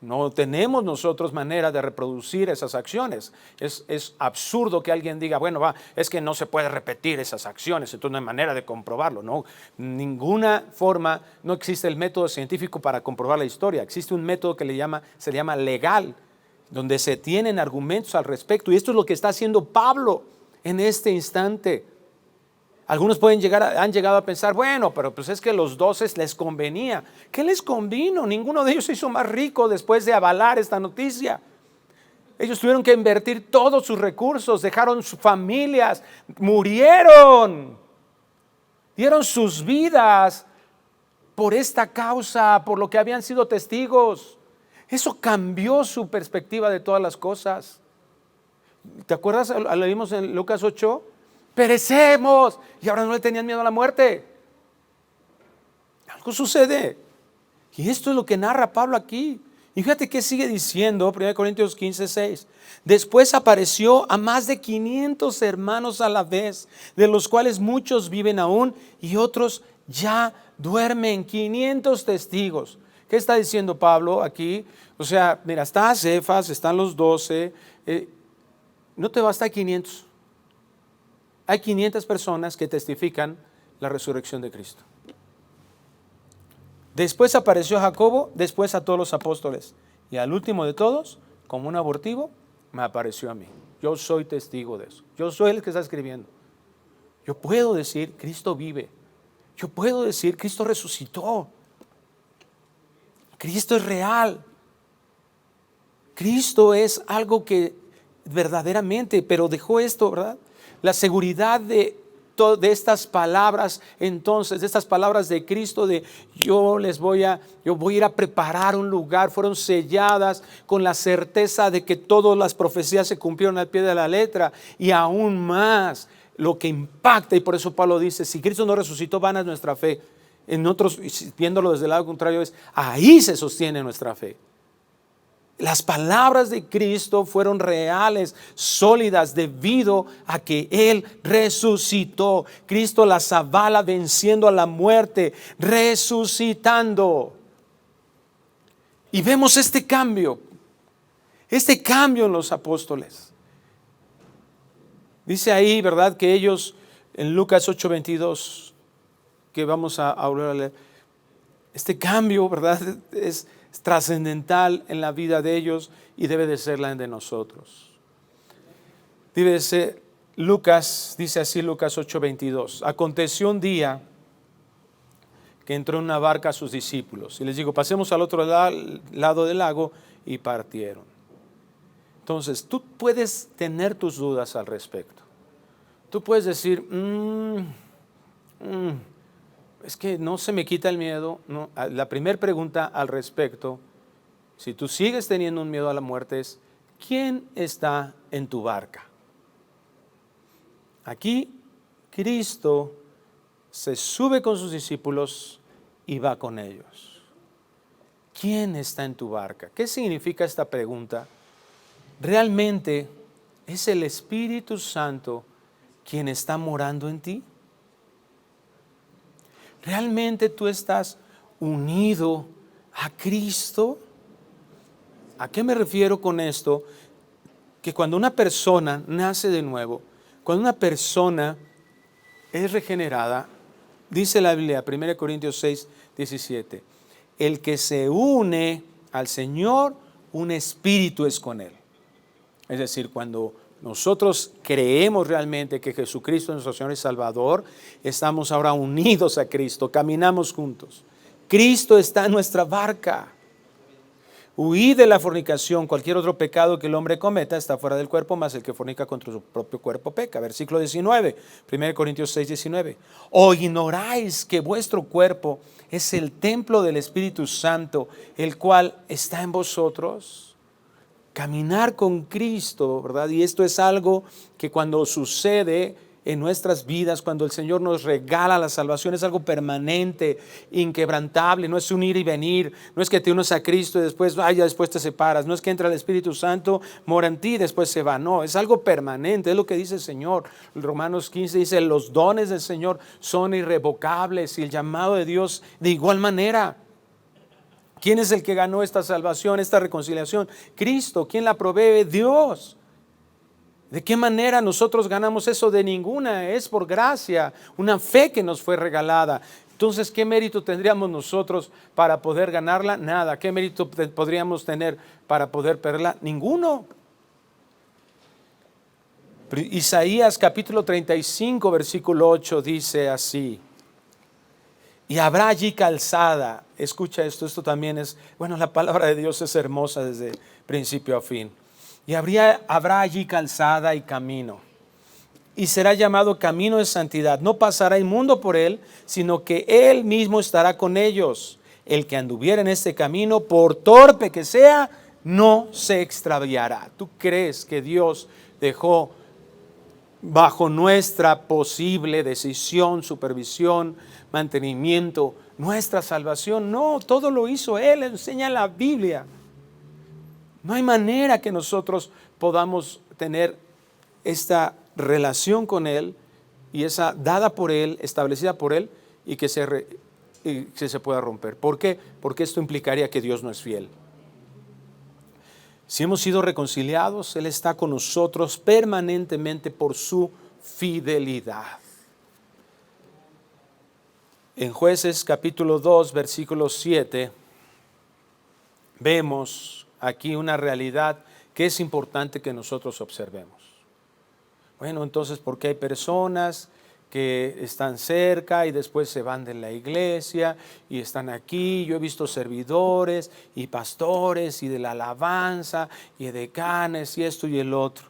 No tenemos nosotros manera de reproducir esas acciones. Es absurdo que alguien diga, bueno, es que no se puede repetir esas acciones, entonces no hay manera de comprobarlo. No, ninguna forma, no existe el método científico para comprobar la historia. Existe un método que se llama legal, donde se tienen argumentos al respecto. Y esto es lo que está haciendo Pablo en este instante. Algunos han llegado a pensar, bueno, pero pues es que los 12 les convenía. ¿Qué les convino? Ninguno de ellos se hizo más rico después de avalar esta noticia. Ellos tuvieron que invertir todos sus recursos, dejaron sus familias, murieron, dieron sus vidas por esta causa, por lo que habían sido testigos. Eso cambió su perspectiva de todas las cosas. ¿Te acuerdas? Lo vimos en Lucas 8. Perecemos, y ahora no le tenían miedo a la muerte. Algo sucede, y esto es lo que narra Pablo aquí. Y fíjate que sigue diciendo 1 Corintios 15:6. Después apareció a más de 500 hermanos a la vez, de los cuales muchos viven aún y otros ya duermen. 500 testigos. ¿Qué está diciendo Pablo aquí? O sea, mira, está Cefas, están los 12, no te basta 500. Hay 500 personas que testifican la resurrección de Cristo. Después apareció Jacobo, después a todos los apóstoles. Y al último de todos, como un abortivo, me apareció a mí. Yo soy testigo de eso. Yo soy el que está escribiendo. Yo puedo decir, Cristo vive. Yo puedo decir, Cristo resucitó. Cristo es real. Cristo es algo que verdaderamente, pero dejó esto, ¿verdad? La seguridad de de estas palabras, entonces, de estas palabras de Cristo, de yo voy a ir a preparar un lugar, fueron selladas con la certeza de que todas las profecías se cumplieron al pie de la letra, y aún más, lo que impacta, y por eso Pablo dice, si Cristo no resucitó, vana es nuestra fe. En otros, viéndolo desde el lado contrario, es ahí se sostiene nuestra fe. Las palabras de Cristo fueron reales, sólidas, debido a que Él resucitó. Cristo las avala venciendo a la muerte, resucitando. Y vemos este cambio en los apóstoles. Dice ahí, ¿verdad?, que ellos, en Lucas 8:22, que vamos a volver a leer, este cambio, ¿verdad?, es trascendental en la vida de ellos y debe de ser la de nosotros. Dice así Lucas 8:22, aconteció un día que entró en una barca a sus discípulos y les digo, pasemos al otro lado del lago, y partieron. Entonces, tú puedes tener tus dudas al respecto. Tú puedes decir, es que no se me quita el miedo. No. La primera pregunta al respecto, si tú sigues teniendo un miedo a la muerte, es ¿quién está en tu barca? Aquí Cristo se sube con sus discípulos y va con ellos. ¿Quién está en tu barca? ¿Qué significa esta pregunta? ¿Realmente es el Espíritu Santo quien está morando en ti? ¿Realmente tú estás unido a Cristo? ¿A qué me refiero con esto? Que cuando una persona nace de nuevo, cuando una persona es regenerada, dice la Biblia, 1 Corintios 6:17, el que se une al Señor, un espíritu es con Él. Es decir, cuando nosotros creemos realmente que Jesucristo es nuestro Señor y Salvador, estamos ahora unidos a Cristo, caminamos juntos. Cristo está en nuestra barca. Huid de la fornicación, cualquier otro pecado que el hombre cometa está fuera del cuerpo, mas el que fornica contra su propio cuerpo peca. Versículo 19, 1 Corintios 6:19. ¿O ignoráis que vuestro cuerpo es el templo del Espíritu Santo, el cual está en vosotros? Caminar con Cristo, ¿verdad? Y esto es algo que cuando sucede en nuestras vidas, cuando el Señor nos regala la salvación, es algo permanente, inquebrantable. No es un ir y venir, no es que te unes a Cristo y después, ya después te separas, no es que entra el Espíritu Santo, mora en ti y después se va. No, es algo permanente, es lo que dice el Señor. Romanos 15 dice, los dones del Señor son irrevocables y el llamado de Dios de igual manera. ¿Quién es el que ganó esta salvación, esta reconciliación? Cristo. ¿Quién la provee? Dios. ¿De qué manera nosotros ganamos eso? De ninguna, es por gracia, una fe que nos fue regalada. Entonces, ¿qué mérito tendríamos nosotros para poder ganarla? Nada. ¿Qué mérito podríamos tener para poder perderla? Ninguno. Isaías capítulo 35, versículo 8 dice así. Y habrá allí calzada. Escucha esto también es, bueno, la palabra de Dios es hermosa desde principio a fin. Y habrá allí calzada y camino. Y será llamado camino de santidad. No pasará inmundo por él, sino que él mismo estará con ellos. El que anduviera en este camino, por torpe que sea, no se extraviará. ¿Tú crees que Dios dejó bajo nuestra posible decisión, supervisión, mantenimiento, nuestra salvación? No, todo lo hizo Él, enseña la Biblia. No hay manera que nosotros podamos tener esta relación con Él y esa dada por Él, establecida por Él y que se pueda romper. ¿Por qué? Porque esto implicaría que Dios no es fiel. Si hemos sido reconciliados, Él está con nosotros permanentemente por su fidelidad. En Jueces capítulo 2, versículo 7, vemos aquí una realidad que es importante que nosotros observemos. Bueno, entonces, ¿por qué hay personas que están cerca y después se van de la iglesia y están aquí? Yo he visto servidores y pastores y de la alabanza y decanes y esto y el otro.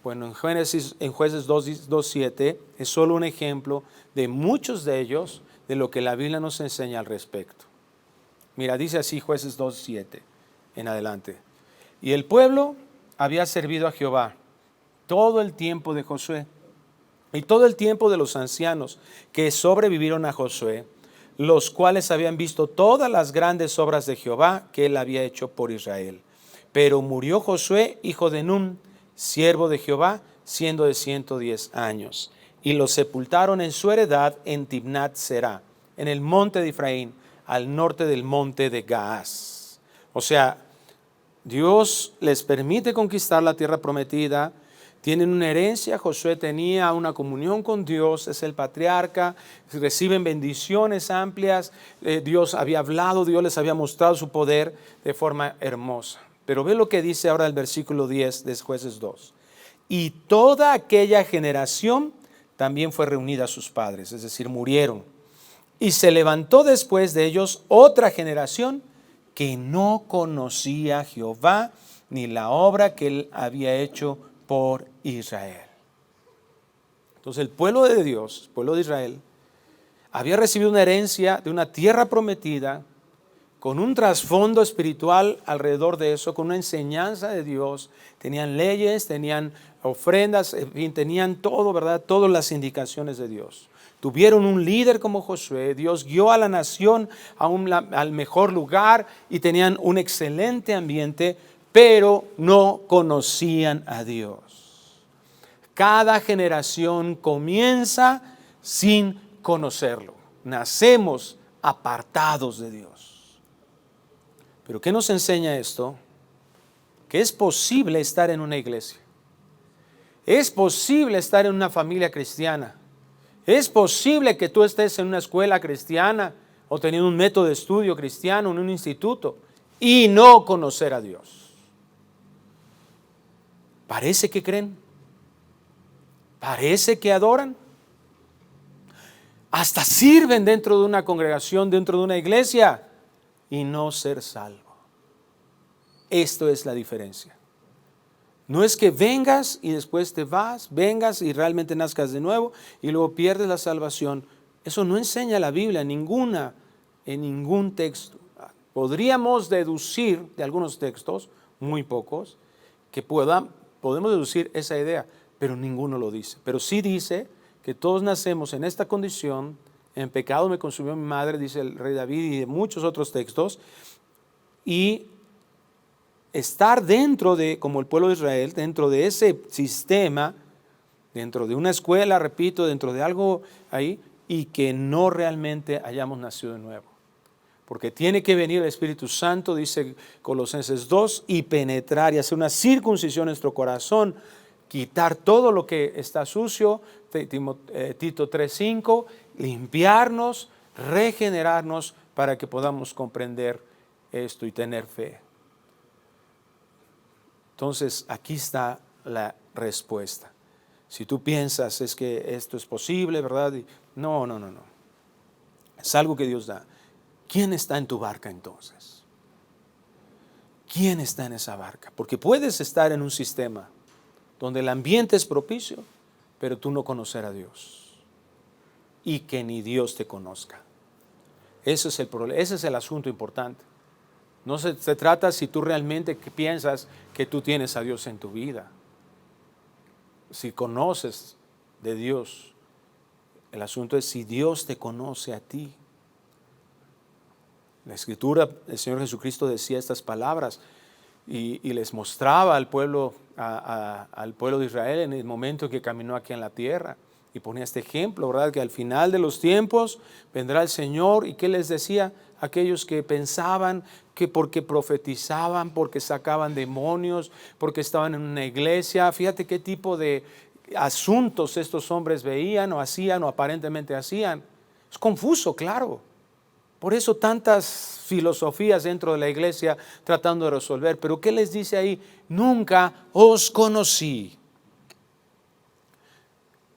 Bueno, en Jueces 2:7 es solo un ejemplo de muchos de ellos, de lo que la Biblia nos enseña al respecto. Mira, dice así Jueces 2:7 en adelante. Y el pueblo había servido a Jehová todo el tiempo de Josué y todo el tiempo de los ancianos que sobrevivieron a Josué, los cuales habían visto todas las grandes obras de Jehová que él había hecho por Israel. Pero murió Josué, hijo de Nun, siervo de Jehová, siendo de 110 años. Y lo sepultaron en su heredad en Timnat Será, en el monte de Efraín, al norte del monte de Gaás. O sea, Dios les permite conquistar la tierra prometida, tienen una herencia, Josué tenía una comunión con Dios, es el patriarca, reciben bendiciones amplias, Dios había hablado, Dios les había mostrado su poder de forma hermosa. Pero ve lo que dice ahora el versículo 10 de Jueces 2. Y toda aquella generación también fue reunida a sus padres, es decir, murieron. Y se levantó después de ellos otra generación que no conocía a Jehová ni la obra que él había hecho por Israel. Entonces el pueblo de Dios, el pueblo de Israel, había recibido una herencia de una tierra prometida con un trasfondo espiritual alrededor de eso, con una enseñanza de Dios. Tenían leyes, tenían ofrendas, en fin, tenían todo, ¿verdad? Todas las indicaciones de Dios. Tuvieron un líder como Josué, Dios guió a la nación al mejor lugar y tenían un excelente ambiente, pero no conocían a Dios. Cada generación comienza sin conocerlo. Nacemos apartados de Dios. Pero ¿qué nos enseña esto? Que es posible estar en una iglesia. Es posible estar en una familia cristiana. Es posible que tú estés en una escuela cristiana o teniendo un método de estudio cristiano en un instituto y no conocer a Dios. Parece que creen, parece que adoran, hasta sirven dentro de una congregación, dentro de una iglesia y no ser salvo. Esto es la diferencia. No es que vengas y después te vas, vengas y realmente nazcas de nuevo y luego pierdes la salvación. Eso no enseña la Biblia en ningún texto. Podríamos deducir de algunos textos, muy pocos, que podemos deducir esa idea, pero ninguno lo dice. Pero sí dice que todos nacemos en esta condición, en pecado me consumió mi madre, dice el rey David y de muchos otros textos, y estar dentro de, como el pueblo de Israel, dentro de ese sistema, dentro de una escuela, repito, dentro de algo ahí, y que no realmente hayamos nacido de nuevo. Porque tiene que venir el Espíritu Santo, dice Colosenses 2, y penetrar y hacer una circuncisión en nuestro corazón, quitar todo lo que está sucio, Tito 3:5, limpiarnos, regenerarnos para que podamos comprender esto y tener fe. Entonces, aquí está la respuesta. Si tú piensas es que esto es posible, ¿verdad? No. Es algo que Dios da. ¿Quién está en tu barca entonces? ¿Quién está en esa barca? Porque puedes estar en un sistema donde el ambiente es propicio, pero tú no conocer a Dios y que ni Dios te conozca. Ese es el problema, ese es el asunto importante. No se trata si tú realmente piensas que tú tienes a Dios en tu vida. Si conoces de Dios, el asunto es si Dios te conoce a ti. La Escritura, el Señor Jesucristo decía estas palabras y les mostraba al pueblo de Israel en el momento que caminó aquí en la tierra. Y ponía este ejemplo, ¿verdad? Que al final de los tiempos vendrá el Señor y ¿qué les decía? Aquellos que pensaban que porque profetizaban, porque sacaban demonios, porque estaban en una iglesia. Fíjate qué tipo de asuntos estos hombres veían o hacían o aparentemente hacían. Es confuso, claro. Por eso tantas filosofías dentro de la iglesia tratando de resolver. Pero ¿qué les dice ahí? Nunca os conocí.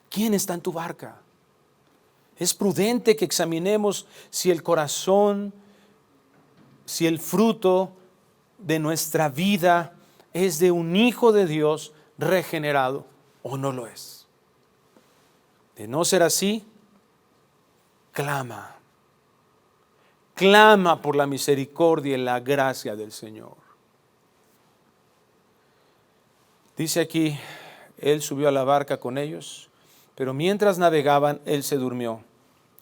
¿Quién está en tu barca? Es prudente que examinemos si el corazón, si el fruto de nuestra vida es de un hijo de Dios regenerado. o no lo es? De no ser así, clama. Clama por la misericordia y la gracia del Señor. Dice aquí, él subió a la barca con ellos, pero mientras navegaban, él se durmió.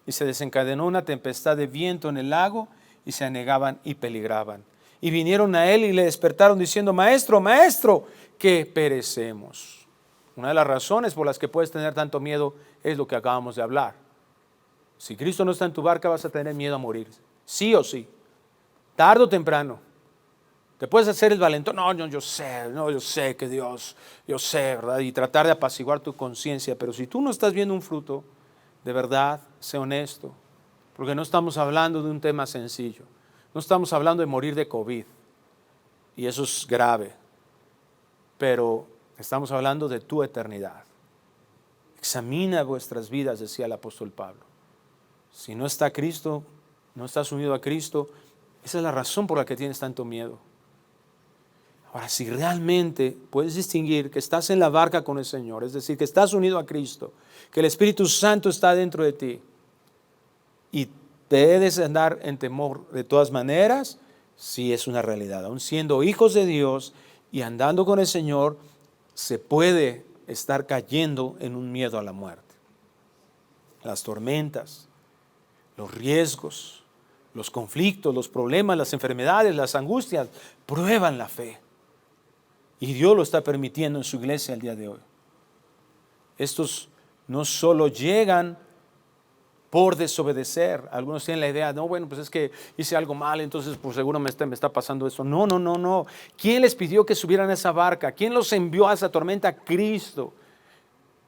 Y se desencadenó una tempestad de viento en el lago, y se anegaban y peligraban. Y vinieron a él y le despertaron diciendo, Maestro, Maestro, que perecemos. Una de las razones por las que puedes tener tanto miedo es lo que acabamos de hablar. Si Cristo no está en tu barca, vas a tener miedo a morir. Sí o sí. Tarde o temprano. Te puedes hacer el valentón. No, yo sé que Dios, yo sé, ¿verdad? Y tratar de apaciguar tu conciencia. Pero si tú no estás viendo un fruto, de verdad, sé honesto. Porque no estamos hablando de un tema sencillo. No estamos hablando de morir de COVID. Y eso es grave. Pero estamos hablando de tu eternidad. Examina vuestras vidas, decía el apóstol Pablo. Si no está Cristo, no estás unido a Cristo, esa es la razón por la que tienes tanto miedo. Ahora, si realmente puedes distinguir que estás en la barca con el Señor, es decir, que estás unido a Cristo, que el Espíritu Santo está dentro de ti y debes andar en temor de todas maneras, sí es una realidad. Aún siendo hijos de Dios y andando con el Señor, se puede estar cayendo en un miedo a la muerte. Las tormentas, los riesgos, los conflictos, los problemas, las enfermedades, las angustias, prueban la fe. Y Dios lo está permitiendo en su iglesia el día de hoy. Estos no solo llegan por desobedecer. Algunos tienen la idea, no, bueno, pues es que hice algo mal, entonces pues seguro me está pasando esto. No. ¿Quién les pidió que subieran a esa barca? ¿Quién los envió a esa tormenta? Cristo.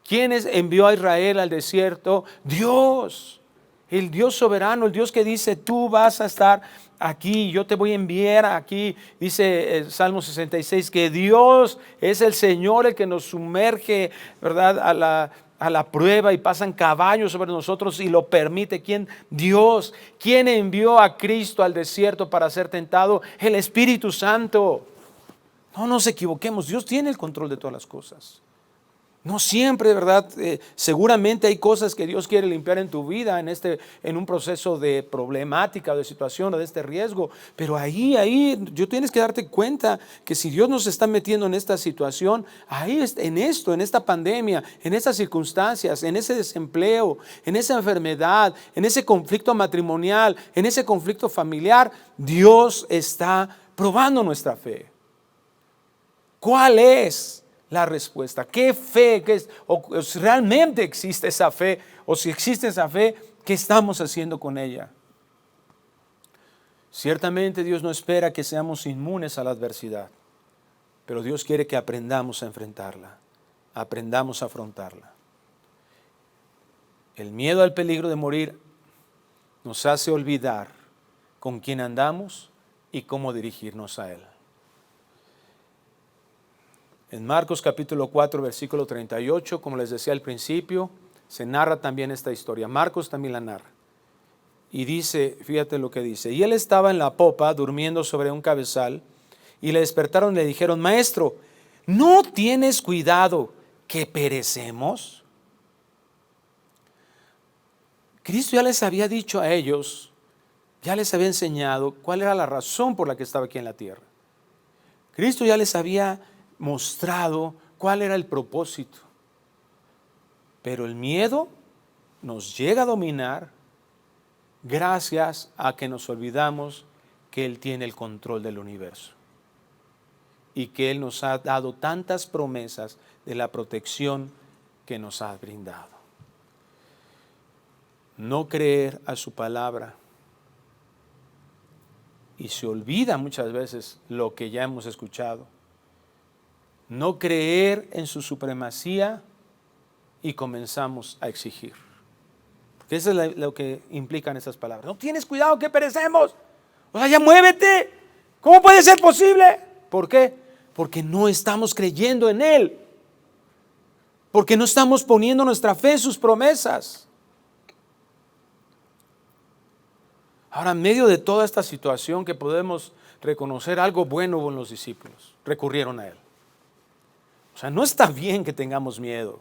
¿Quién envió a Israel al desierto? Dios. El Dios soberano, el Dios que dice, tú vas a estar aquí, yo te voy a enviar aquí. Dice el Salmo 66 que Dios es el Señor el que nos sumerge, ¿verdad?, a la prueba y pasan caballos sobre nosotros y lo permite. ¿Quién? Dios. ¿Quién envió a Cristo al desierto para ser tentado? El Espíritu Santo. No nos equivoquemos, Dios tiene el control de todas las cosas. No siempre, ¿verdad? Seguramente hay cosas que Dios quiere limpiar en tu vida en un proceso de problemática o de situación o de este riesgo. Pero ahí, yo tienes que darte cuenta que si Dios nos está metiendo en esta situación, ahí en esta pandemia, en estas circunstancias, en ese desempleo, en esa enfermedad, en ese conflicto matrimonial, en ese conflicto familiar, Dios está probando nuestra fe. ¿Cuál es la respuesta? ¿Qué fe? O si realmente existe esa fe, o si existe esa fe, ¿qué estamos haciendo con ella? Ciertamente Dios no espera que seamos inmunes a la adversidad, pero Dios quiere que aprendamos a enfrentarla, aprendamos a afrontarla. El miedo al peligro de morir nos hace olvidar con quién andamos y cómo dirigirnos a Él. En Marcos capítulo 4, versículo 38, como les decía al principio, se narra también esta historia. Marcos también la narra. Y dice, fíjate lo que dice, y él estaba en la popa durmiendo sobre un cabezal, y le despertaron y le dijeron, Maestro, ¿no tienes cuidado que perecemos? Cristo ya les había dicho a ellos, ya les había enseñado cuál era la razón por la que estaba aquí en la tierra. Cristo ya les había mostrado cuál era el propósito. Pero el miedo nos llega a dominar gracias a que nos olvidamos que Él tiene el control del universo y que Él nos ha dado tantas promesas de la protección que nos ha brindado. No creer a su palabra, y se olvida muchas veces lo que ya hemos escuchado. No creer en su supremacía y comenzamos a exigir. Porque eso es lo que implican esas palabras. No tienes cuidado que perecemos. O sea, ya muévete. ¿Cómo puede ser posible? ¿Por qué? Porque no estamos creyendo en Él. Porque no estamos poniendo nuestra fe en sus promesas. Ahora, en medio de toda esta situación que podemos reconocer algo bueno en los discípulos, recurrieron a Él. O sea, no está bien que tengamos miedo.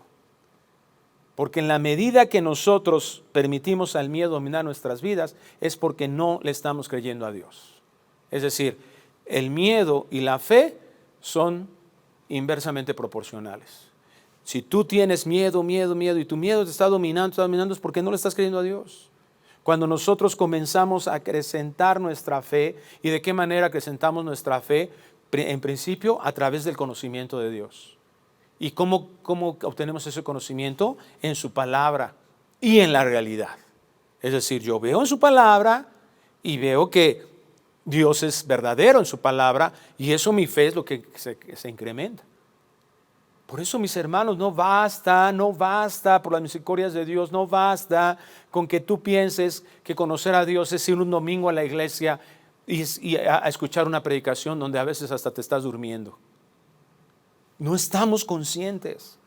Porque en la medida que nosotros permitimos al miedo dominar nuestras vidas, es porque no le estamos creyendo a Dios. Es decir, el miedo y la fe son inversamente proporcionales. Si tú tienes miedo, y tu miedo te está dominando, es porque no le estás creyendo a Dios. Cuando nosotros comenzamos a acrecentar nuestra fe, ¿y de qué manera acrecentamos nuestra fe? En principio, a través del conocimiento de Dios. ¿Y cómo obtenemos ese conocimiento? En su palabra y en la realidad. Es decir, yo veo en su palabra y veo que Dios es verdadero en su palabra, y eso, mi fe, es lo que se incrementa. Por eso, mis hermanos, no basta por las misericordias de Dios, no basta con que tú pienses que conocer a Dios es ir un domingo a la iglesia y a escuchar una predicación donde a veces hasta te estás durmiendo. No estamos conscientes,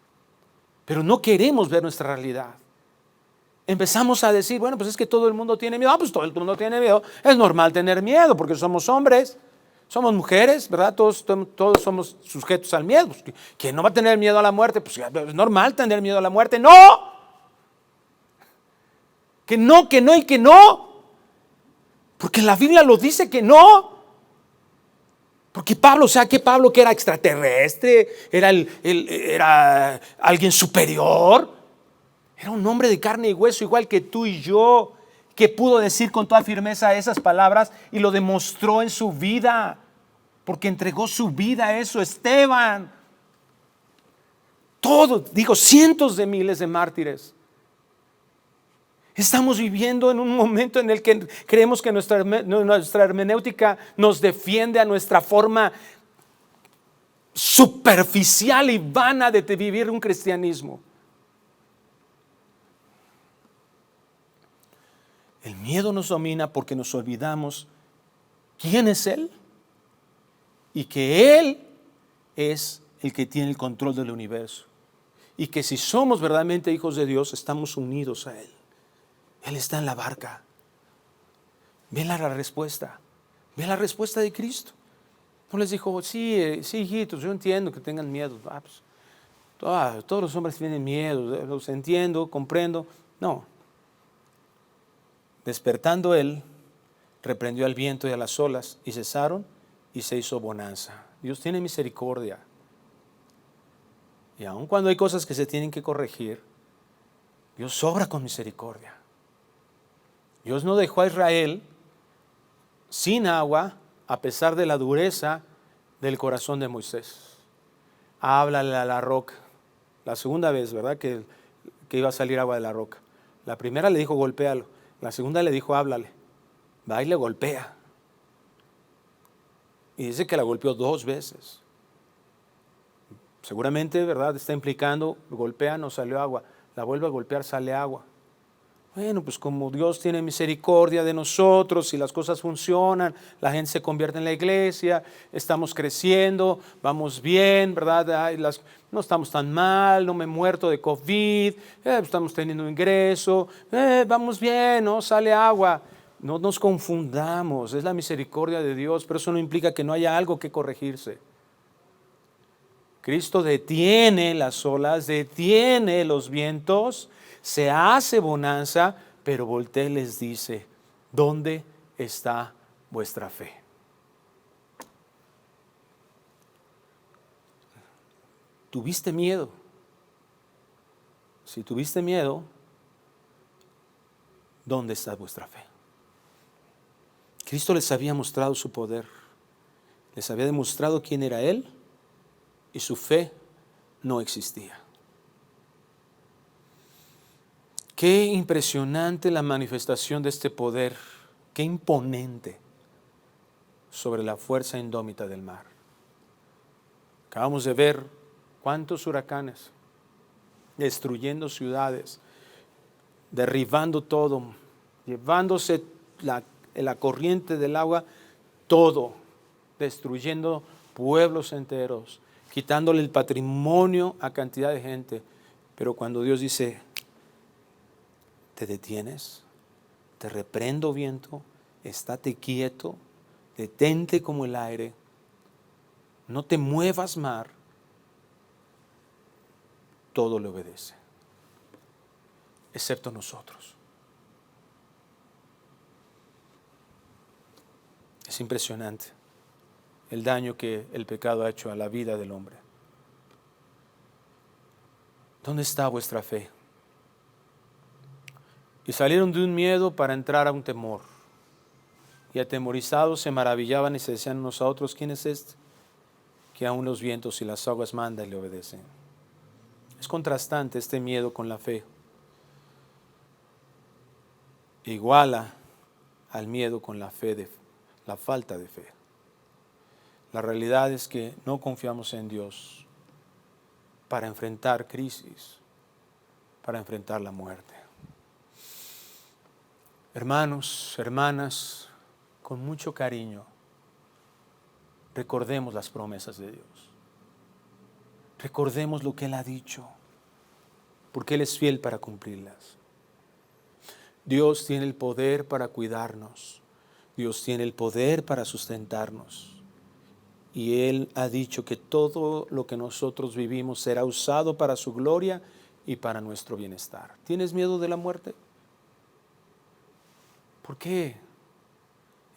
pero no queremos ver nuestra realidad. Empezamos a decir, bueno, pues es que todo el mundo tiene miedo. Pues todo el mundo tiene miedo. Es normal tener miedo porque somos hombres, somos mujeres, ¿verdad? Todos somos sujetos al miedo. Pues, ¿quién no va a tener miedo a la muerte? Pues es normal tener miedo a la muerte. ¡No! Que no y que no. Porque la Biblia lo dice que no. Porque Pablo, o sea, que Pablo, que era extraterrestre, era alguien superior, era un hombre de carne y hueso igual que tú y yo, que pudo decir con toda firmeza esas palabras y lo demostró en su vida, porque entregó su vida a eso. Esteban, cientos de miles de mártires. Estamos viviendo en un momento en el que creemos que nuestra hermenéutica nos defiende a nuestra forma superficial y vana de vivir un cristianismo. El miedo nos domina porque nos olvidamos quién es Él y que Él es el que tiene el control del universo, y que si somos verdaderamente hijos de Dios, estamos unidos a Él. Él está en la barca. Ve la respuesta de Cristo. No les dijo, sí, hijitos, yo entiendo que tengan miedo. Todos los hombres tienen miedo, los entiendo, comprendo. No. Despertando Él, reprendió al viento y a las olas, y cesaron, y se hizo bonanza. Dios tiene misericordia. Y aun cuando hay cosas que se tienen que corregir, Dios obra con misericordia. Dios no dejó a Israel sin agua a pesar de la dureza del corazón de Moisés. Háblale a la roca. La segunda vez, ¿verdad? Que iba a salir agua de la roca. La primera le dijo, golpéalo. La segunda le dijo, háblale. Va y le golpea. Y dice que la golpeó 2 veces. Seguramente, ¿verdad? Está implicando, golpea, no salió agua. La vuelve a golpear, sale agua. Bueno, pues como Dios tiene misericordia de nosotros, y las cosas funcionan, la gente se convierte en la iglesia, estamos creciendo, vamos bien, ¿verdad? No estamos tan mal, no me he muerto de COVID, estamos teniendo ingreso, vamos bien, ¿no? Sale agua. No nos confundamos, es la misericordia de Dios, pero eso no implica que no haya algo que corregirse. Cristo detiene las olas, detiene los vientos, se hace bonanza, pero voltea y les dice, ¿dónde está vuestra fe? ¿Tuviste miedo? Si tuviste miedo, ¿dónde está vuestra fe? Cristo les había mostrado su poder, les había demostrado quién era Él, y su fe no existía. Qué impresionante la manifestación de este poder, qué imponente sobre la fuerza indómita del mar. Acabamos de ver cuántos huracanes, destruyendo ciudades, derribando todo, llevándose la corriente del agua, todo, destruyendo pueblos enteros, quitándole el patrimonio a cantidad de gente. Pero cuando Dios dice, te detienes, te reprendo viento, estate quieto, detente como el aire, no te muevas mar, todo le obedece, excepto nosotros. Es impresionante el daño que el pecado ha hecho a la vida del hombre. ¿Dónde está vuestra fe? Y salieron de un miedo para entrar a un temor. Y atemorizados se maravillaban y se decían unos a otros, ¿quién es este? Que aún los vientos y las aguas manda y le obedecen. Es contrastante este miedo con la fe. Iguala al miedo con la fe, la falta de fe. La realidad es que no confiamos en Dios para enfrentar crisis, para enfrentar la muerte. Hermanos, hermanas, con mucho cariño, recordemos las promesas de Dios. Recordemos lo que Él ha dicho, porque Él es fiel para cumplirlas. Dios tiene el poder para cuidarnos. Dios tiene el poder para sustentarnos. Y Él ha dicho que todo lo que nosotros vivimos será usado para su gloria y para nuestro bienestar. ¿Tienes miedo de la muerte? ¿Por qué?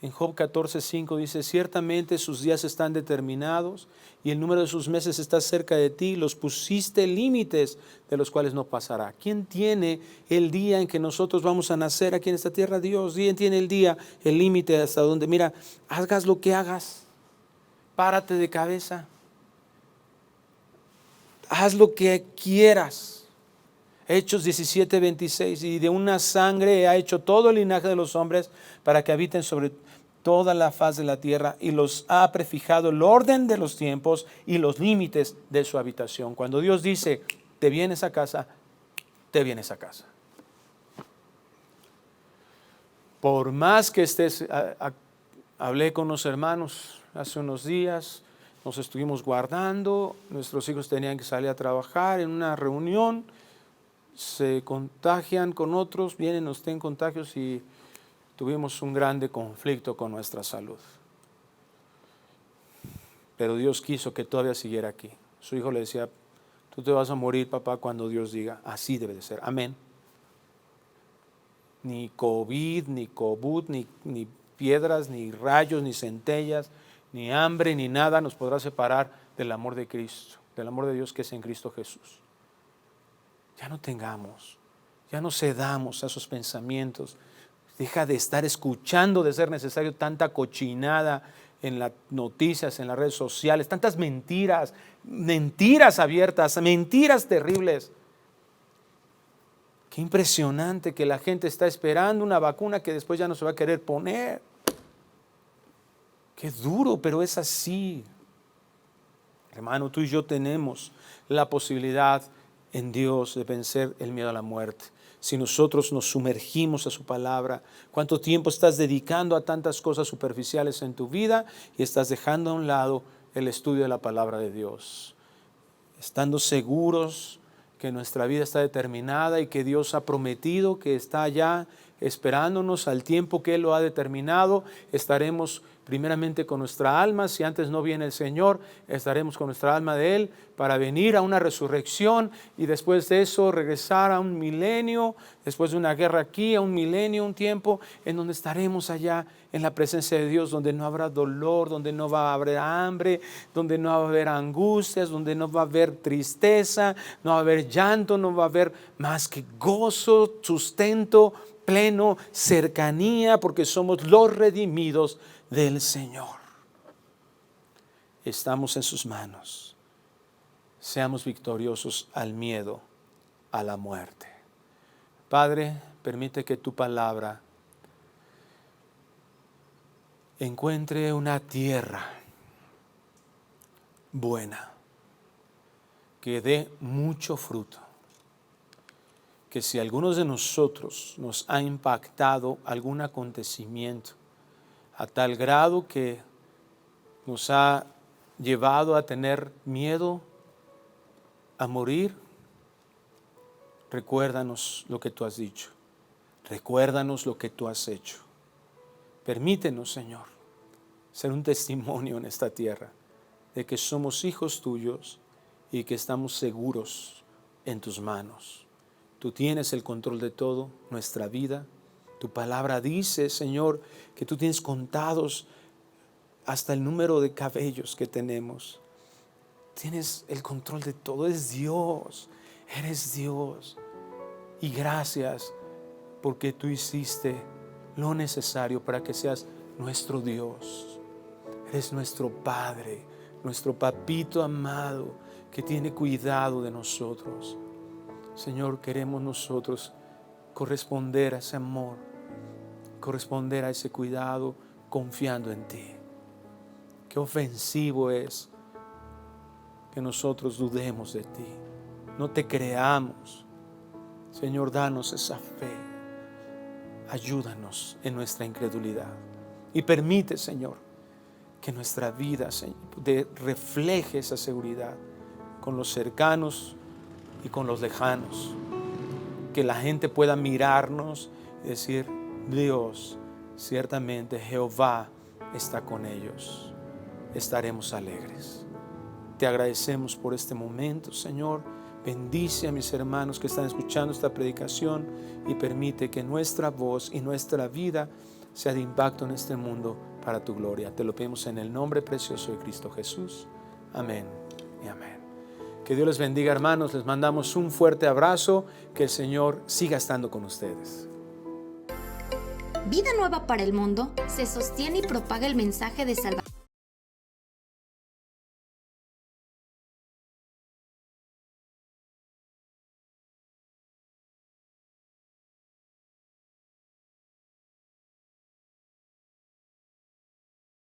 En Job 14:5 dice, ciertamente sus días están determinados y el número de sus meses está cerca de ti, los pusiste límites de los cuales no pasará. ¿Quién tiene el día en que nosotros vamos a nacer aquí en esta tierra? Dios. ¿Quién tiene el día, el límite hasta donde? Mira, hagas lo que hagas, párate de cabeza, haz lo que quieras. Hechos 17:26, y de una sangre ha hecho todo el linaje de los hombres para que habiten sobre toda la faz de la tierra y los ha prefijado el orden de los tiempos y los límites de su habitación. Cuando Dios dice, te vienes a casa, te vienes a casa. Por más que estés, hablé con unos hermanos hace unos días, nos estuvimos guardando, nuestros hijos tenían que salir a trabajar en una reunión, se contagian con otros, vienen, nos tienen contagios y tuvimos un grande conflicto con nuestra salud. Pero Dios quiso que todavía siguiera aquí. Su hijo le decía, tú te vas a morir, papá, cuando Dios diga. Así debe de ser. Amén. Ni COVID, ni COVID, ni piedras, ni rayos, ni centellas, ni hambre, ni nada nos podrá separar del amor de Cristo, del amor de Dios que es en Cristo Jesús. Ya no tengamos, ya no cedamos a esos pensamientos. Deja de estar escuchando, de ser necesario, tanta cochinada en las noticias, en las redes sociales, tantas mentiras, mentiras abiertas, mentiras terribles. Qué impresionante que la gente está esperando una vacuna que después ya no se va a querer poner. Qué duro, pero es así. Hermano, tú y yo tenemos la posibilidad en Dios de vencer el miedo a la muerte. Si nosotros nos sumergimos a su palabra, ¿cuánto tiempo estás dedicando a tantas cosas superficiales en tu vida y estás dejando a un lado el estudio de la palabra de Dios? Estando seguros que nuestra vida está determinada y que Dios ha prometido que está ya esperándonos al tiempo que Él lo ha determinado, estaremos primeramente con nuestra alma, si antes no viene el Señor, estaremos con nuestra alma de Él para venir a una resurrección y después de eso regresar a un milenio, después de una guerra aquí, a un milenio, un tiempo en donde estaremos allá en la presencia de Dios, donde no habrá dolor, donde no va a haber hambre, donde no va a haber angustias, donde no va a haber tristeza, no va a haber llanto, no va a haber más que gozo, sustento pleno, cercanía, porque somos los redimidos del Señor. Estamos en sus manos. Seamos victoriosos al miedo, a la muerte. Padre, permite que tu palabra encuentre una tierra buena, que dé mucho fruto. Que si algunos de nosotros nos ha impactado algún acontecimiento a tal grado que nos ha llevado a tener miedo a morir, recuérdanos lo que tú has dicho, recuérdanos lo que tú has hecho. Permítenos, Señor, ser un testimonio en esta tierra de que somos hijos tuyos y que estamos seguros en tus manos. Tú tienes el control de todo, nuestra vida. Tu palabra dice, Señor, que tú tienes contados hasta el número de cabellos que tenemos. Tienes el control de todo. Eres Dios. Y gracias porque tú hiciste lo necesario para que seas nuestro Dios. Eres nuestro Padre, nuestro papito amado que tiene cuidado de nosotros. Señor, queremos nosotros corresponder a ese amor, corresponder a ese cuidado, confiando en ti. Qué ofensivo es que nosotros dudemos de ti, no te creamos. Señor, danos esa fe, ayúdanos en nuestra incredulidad y permite, Señor, que nuestra vida, Señor, refleje esa seguridad con los cercanos y con los lejanos. Que la gente pueda mirarnos y decir, Dios, ciertamente Jehová está con ellos. Estaremos alegres. Te agradecemos por este momento, Señor. Bendice a mis hermanos que están escuchando esta predicación y permite que nuestra voz y nuestra vida sea de impacto en este mundo para tu gloria. Te lo pedimos en el nombre precioso de Cristo Jesús. Amén y amén. Que Dios les bendiga, hermanos. Les mandamos un fuerte abrazo. Que el Señor siga estando con ustedes. Vida Nueva para el Mundo se sostiene y propaga el mensaje de salvación